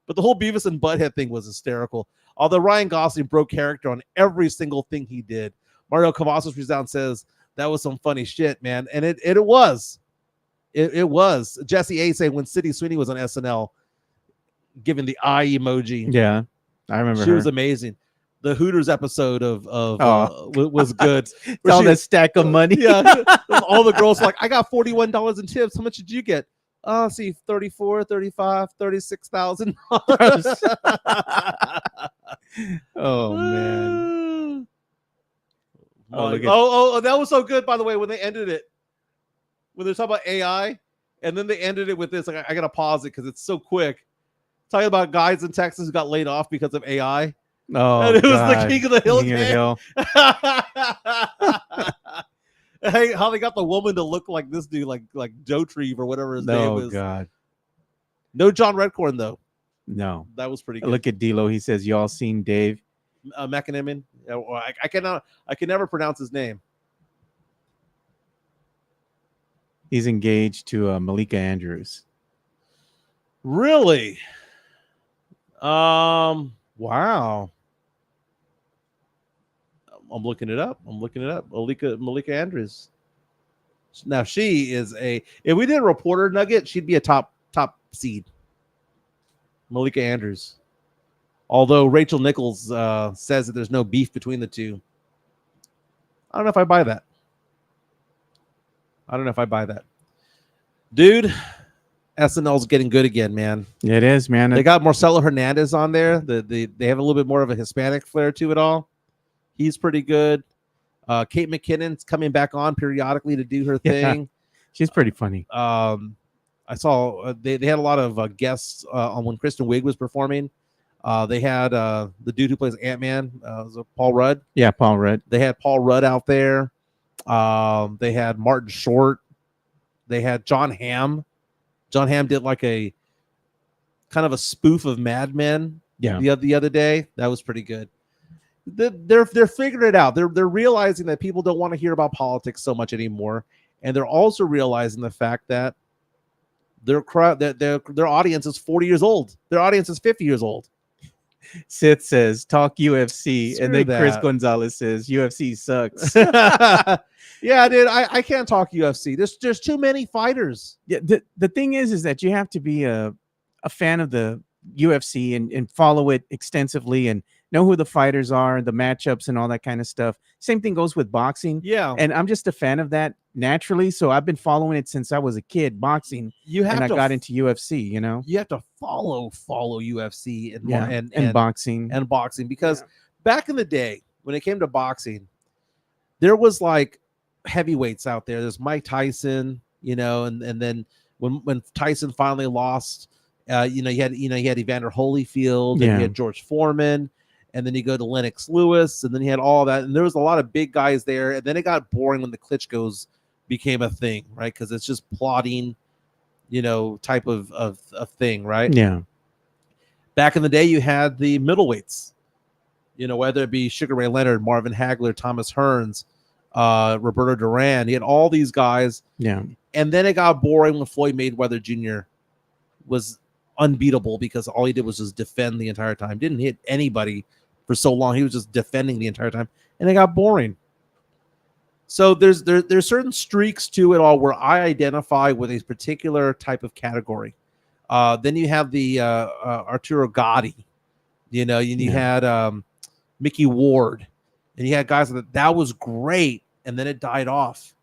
B: But the whole Beavis and Butthead thing was hysterical. Although Ryan Gosling broke character on every single thing he did. Mario Cavazos reads out and says, "That was some funny shit, man." And it was. It was. Jesse A saying when Sydney Sweeney was on SNL, giving the eye emoji.
A: Yeah, I remember
B: she
A: her.
B: was amazing. The Hooters episode was good.
A: All that stack of money.
B: Yeah. All the girls were like, "I got $41 in tips. How much did you get?" See, 34, 35, 36,000.
A: Oh man.
B: Oh, that was so good, by the way, when they ended it. When they're talking about AI, and then they ended it with this. Like, I gotta pause it because it's so quick. talking about guys in Texas who got laid off because of AI.
A: Oh,
B: And it was the
A: God.
B: King of the Hill
A: King of the
B: game.
A: Hill.
B: Hey, how they got the woman to look like this dude, like Joe Treve or whatever his name
A: Oh,
B: is.
A: God.
B: No John Redcorn though.
A: No.
B: That was pretty good.
A: Look at D'Lo. He says, y'all seen Dave?
B: McAniman. I can never pronounce his name.
A: He's engaged to Malika Andrews.
B: Really? Wow. I'm looking it up. Malika Andrews. Now she is if we did a reporter nugget, she'd be a top seed. Malika Andrews. Although Rachel Nichols says that there's no beef between the two. I don't know if I buy that. Dude, SNL's getting good again, man.
A: It is, man.
B: They got Marcelo Hernandez on there. They have a little bit more of a Hispanic flair to it all. He's pretty good. Kate McKinnon's coming back on periodically to do her thing.
A: Yeah, she's pretty funny.
B: I saw they had a lot of guests on when Kristen Wiig was performing. They had the dude who plays Ant-Man, Paul Rudd.
A: Yeah, Paul Rudd.
B: They had Paul Rudd out there. They had Martin Short. They had John Hamm. John Hamm did like a kind of a spoof of Mad Men.
A: Yeah,
B: the other day. That was pretty good. They're figuring it out. They're realizing that people don't want to hear about politics so much anymore, and they're also realizing the fact that their audience is 40 years old. Their audience is 50 years old.
A: Sith says talk UFC,
B: Screw
A: and then
B: that.
A: Chris Gonzalez says UFC sucks.
B: Yeah, dude, I can't talk UFC. There's too many fighters.
A: Yeah, the thing is that you have to be a fan of the UFC and follow it extensively and know who the fighters are, the matchups and all that kind of stuff. Same thing goes with boxing.
B: Yeah,
A: and I'm just a fan of that naturally, so I've been following it since I was a kid, boxing. I got into UFC.
B: You have to follow UFC
A: and boxing
B: because back in the day when it came to boxing, there was like heavyweights out there. There's Mike Tyson, and then when Tyson finally lost, you had Evander Holyfield, and you had George Foreman, and then you go to Lennox Lewis, and then you had all that, and there was a lot of big guys there, and then it got boring when the Klitschko's became a thing, right? Because it's just plotting, type of thing, right?
A: Yeah.
B: Back in the day, you had the middleweights, whether it be Sugar Ray Leonard, Marvin Hagler, Thomas Hearns, Roberto Duran. You had all these guys.
A: Yeah.
B: And then it got boring when Floyd Mayweather Jr. was unbeatable because all he did was just defend the entire time. Didn't hit anybody for so long. He was just defending the entire time. And it got boring. So there's certain streaks to it all where I identify with a particular type of category. Then you have the Arturo Gotti. You had Mickey Ward. And you had guys that was great. And then it died off.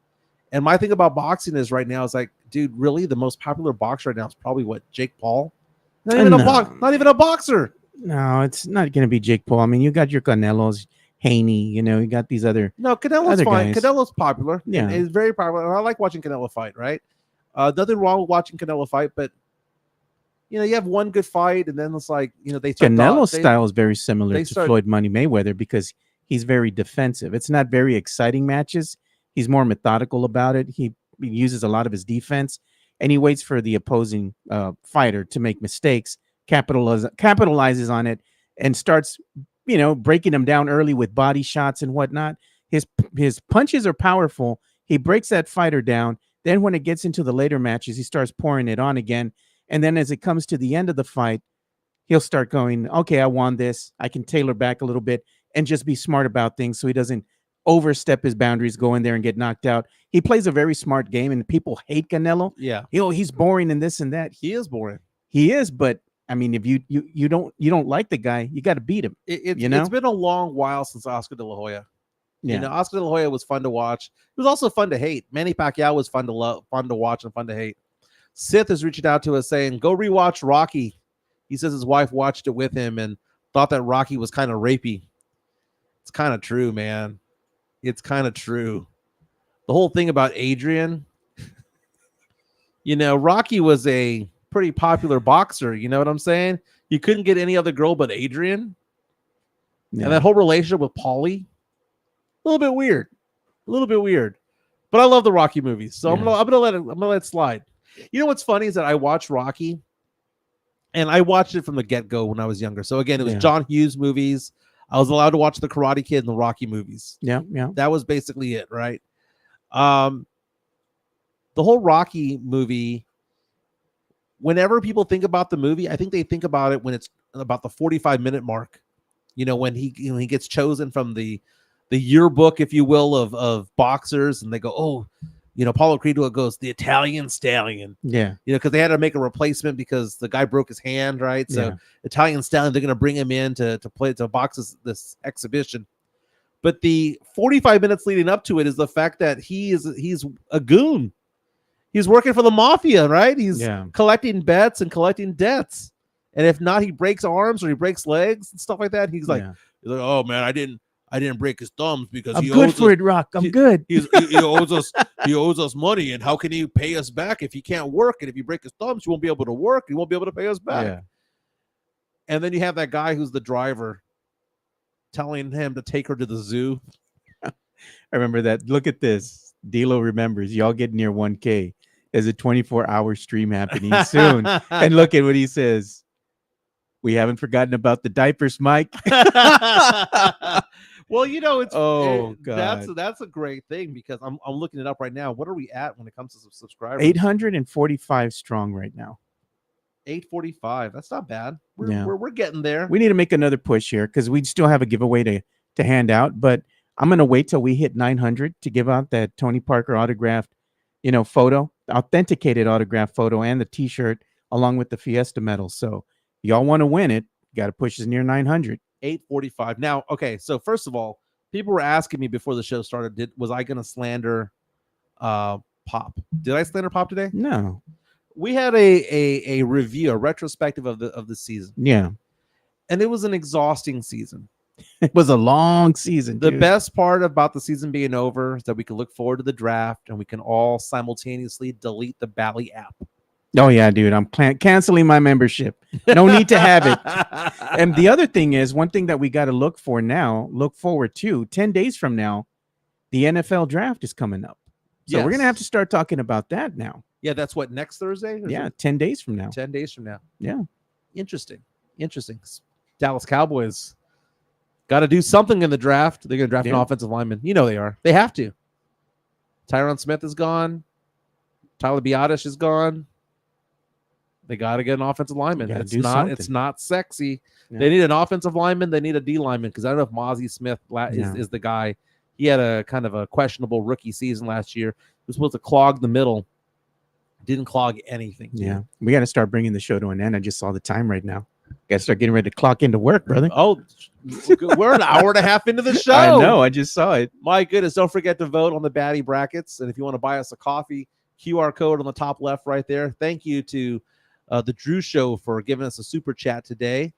B: And my thing about boxing is right now is like, dude, really the most popular boxer right now is probably what, Jake Paul? Not even a boxer.
A: No, it's not going to be Jake Paul. I mean, you got your Canelos, Haney, you got these other.
B: No, Canelo's fine.
A: Guys.
B: Canelo's popular.
A: Yeah.
B: It's very popular. And I like watching Canelo fight, right? Nothing wrong with watching Canelo fight, but you have one good fight, and then it's like, they start
A: Canelo's style is very similar to Floyd Money Mayweather because he's very defensive. It's not very exciting matches. He's more methodical about it. He uses a lot of his defense, and he waits for the opposing fighter to make mistakes, capitalizes on it, and starts, breaking them down early with body shots and whatnot. His punches are powerful. He breaks that fighter down. Then when it gets into the later matches, he starts pouring it on again. And then as it comes to the end of the fight, he'll start going, okay, I won this. I can tailor back a little bit and just be smart about things so he doesn't overstep his boundaries, go in there and get knocked out. He plays a very smart game, and people hate Canelo.
B: Yeah.
A: He's boring and this and that.
B: He is boring.
A: He is, but I mean, if you don't like the guy, you got to beat him.
B: It's been a long while since Oscar De La Hoya.
A: Yeah.
B: Oscar De La Hoya was fun to watch. It was also fun to hate. Manny Pacquiao was fun to watch and fun to hate. Sith is reaching out to us saying, go rewatch Rocky. He says his wife watched it with him and thought that Rocky was kind of rapey. It's kind of true, man. It's kind of true. The whole thing about Adrian, Rocky was a pretty popular boxer. You know what I'm saying? You couldn't get any other girl but Adrian.
A: Yeah.
B: And that whole relationship with Paulie, a little bit weird. But I love the Rocky movies, so I'm gonna let it slide. You know what's funny is that I watched Rocky, and I watched it from the get-go when I was younger. So again, it was John Hughes movies. I was allowed to watch the Karate Kid and the Rocky movies.
A: Yeah.
B: That was basically it, right? The whole Rocky movie, whenever people think about the movie, I think they think about it when it's about the 45-minute mark. You know, when he gets chosen from the yearbook, if you will, of boxers, and they go, oh, you know, Paulo Creed goes, the Italian Stallion.
A: Yeah.
B: You know, because they had to make a replacement because the guy broke his hand, right? So Italian Stallion, they're going to bring him in to box this exhibition. But the 45 minutes leading up to it is the fact that he's a goon. He's working for the mafia, right? He's collecting bets and collecting debts. And if not, he breaks arms or he breaks legs and stuff like that. He's like, oh man, I didn't break his thumbs because
A: I'm good for it, Rock. I'm good.
B: He owes us money, and how can he pay us back if he can't work? And if you break his thumbs, you won't be able to work. You won't be able to pay us back.
A: Yeah.
B: And then you have that guy who's the driver telling him to take her to the zoo.
A: I remember that. Look at this. D'Lo remembers. Y'all get near 1K. There's a 24-hour stream happening soon. And look at what he says. We haven't forgotten about the diapers, Mike.
B: Well, you know,
A: God.
B: That's a great thing because I'm looking it up right now. What are we at when it comes to subscribers?
A: 845 strong right now.
B: 845. That's not bad. We're getting there.
A: We need to make another push here because we still have a giveaway to hand out. But I'm gonna wait till we hit 900 to give out that Tony Parker autographed, photo, authenticated autograph photo, and the T-shirt along with the Fiesta medal. So y'all want to win it? Got to push us near 900.
B: 845. Now, okay. So first of all, people were asking me before the show started, was I going to slander Pop? Did I slander Pop today?
A: No.
B: We had a review, a retrospective of the season.
A: Yeah.
B: And it was an exhausting season.
A: It was a long season.
B: The best part about the season being over is that we can look forward to the draft and we can all simultaneously delete the Bally app.
A: Oh, yeah, dude. I'm canceling my membership. No need to have it. And the other thing is, one thing that we got to look forward to, 10 days from now, the NFL draft is coming up. So we're going to have to start talking about that now.
B: Yeah, that's what, next Thursday?
A: Yeah, 10 days from now.
B: 10 days from now.
A: Yeah.
B: Interesting. Dallas Cowboys got to do something in the draft. They're going to draft an offensive lineman. You know they are. They have to. Tyron Smith is gone. Tyler Biadasz is gone. They got to get an offensive lineman. It's not sexy. Yeah. They need an offensive lineman. They need a D lineman because I don't know if Mozzie Smith is the guy. He had a kind of a questionable rookie season last year. He was supposed to clog the middle. Didn't clog anything.
A: Yeah. We got to start bringing the show to an end. I just saw the time right now. Got to start getting ready to clock into work, brother.
B: Oh, we're an hour and a half into the show.
A: I know. I just saw it.
B: My goodness. Don't forget to vote on the Batty brackets. And if you want to buy us a coffee, QR code on the top left right there. Thank you to the Drew Show for giving us a super chat today.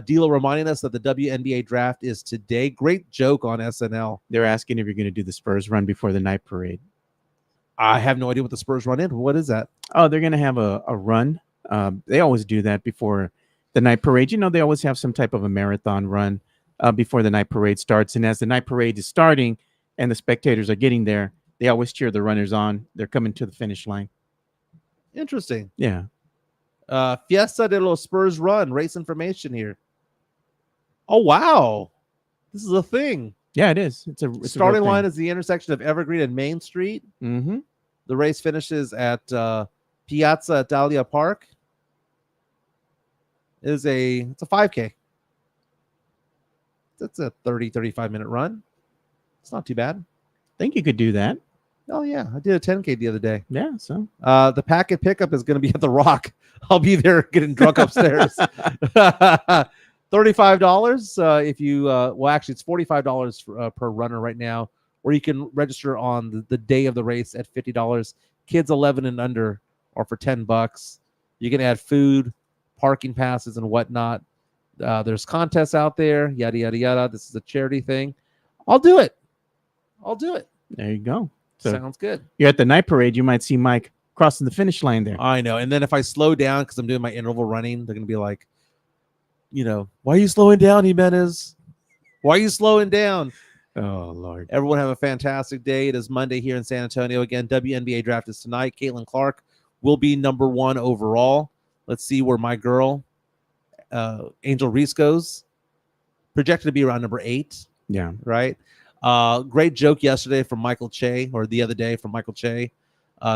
B: D'Lo reminding us that the WNBA draft is today. Great joke on SNL.
A: They're asking if you're going to do the Spurs run before the night parade.
B: I have no idea what the Spurs run in. What is that?
A: Oh, they're going to have a run. They always do that before the night parade. They always have some type of a marathon run before the night parade starts. And as the night parade is starting and the spectators are getting there, they always cheer the runners on. They're coming to the finish line.
B: Interesting.
A: Yeah.
B: Fiesta de los Spurs run. Race information here. Oh, wow. This is a thing.
A: Yeah, it is. It's
B: starting line is the intersection of Evergreen and Main Street.
A: Mm-hmm.
B: The race finishes at Piazza Italia Park. It's a 5K. That's a 35 minute run. It's not too bad.
A: I think you could do that.
B: Oh, yeah. I did a 10K the other day.
A: Yeah, so.
B: The packet pickup is going to be at the Rock. I'll be there getting drunk upstairs. $35 if you, actually, it's $45 per runner right now, or you can register on the day of the race at $50. Kids 11 and under are for $10. You can add food, parking passes, and whatnot. There's contests out there, yada, yada, yada. This is a charity thing. I'll do it.
A: There you go. So
B: sounds good.
A: You're at the night parade. You might see Mike crossing the finish line there.
B: I know. And then if I slow down because I'm doing my interval running, they're going to be like, why are you slowing down, Jimenez? Why are you slowing down?
A: Oh, Lord.
B: Everyone have a fantastic day. It is Monday here in San Antonio. Again, WNBA draft is tonight. Caitlin Clark will be number 1 overall. Let's see where my girl, Angel Reese, goes. Projected to be around number 8.
A: Yeah.
B: Right? Great joke yesterday from Michael Che, or the other day from Michael Che,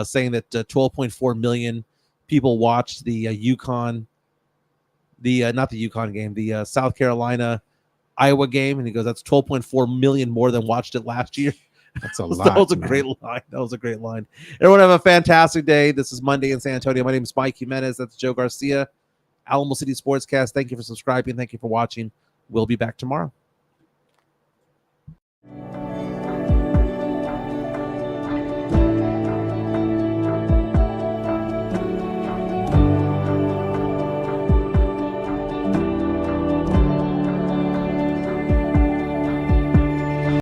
B: saying that 12.4 million people watched the UConn, not the UConn game, the South Carolina Iowa game, and he goes, that's 12.4 million more than watched it last year.
A: That's a lot.
B: That was a great line. That was a great line. Everyone have a fantastic day. This is Monday in San Antonio. My name is Mike Jimenez. That's Joe Garcia, Alamo City Sportscast. Thank you for subscribing. Thank you for watching. We'll be back tomorrow.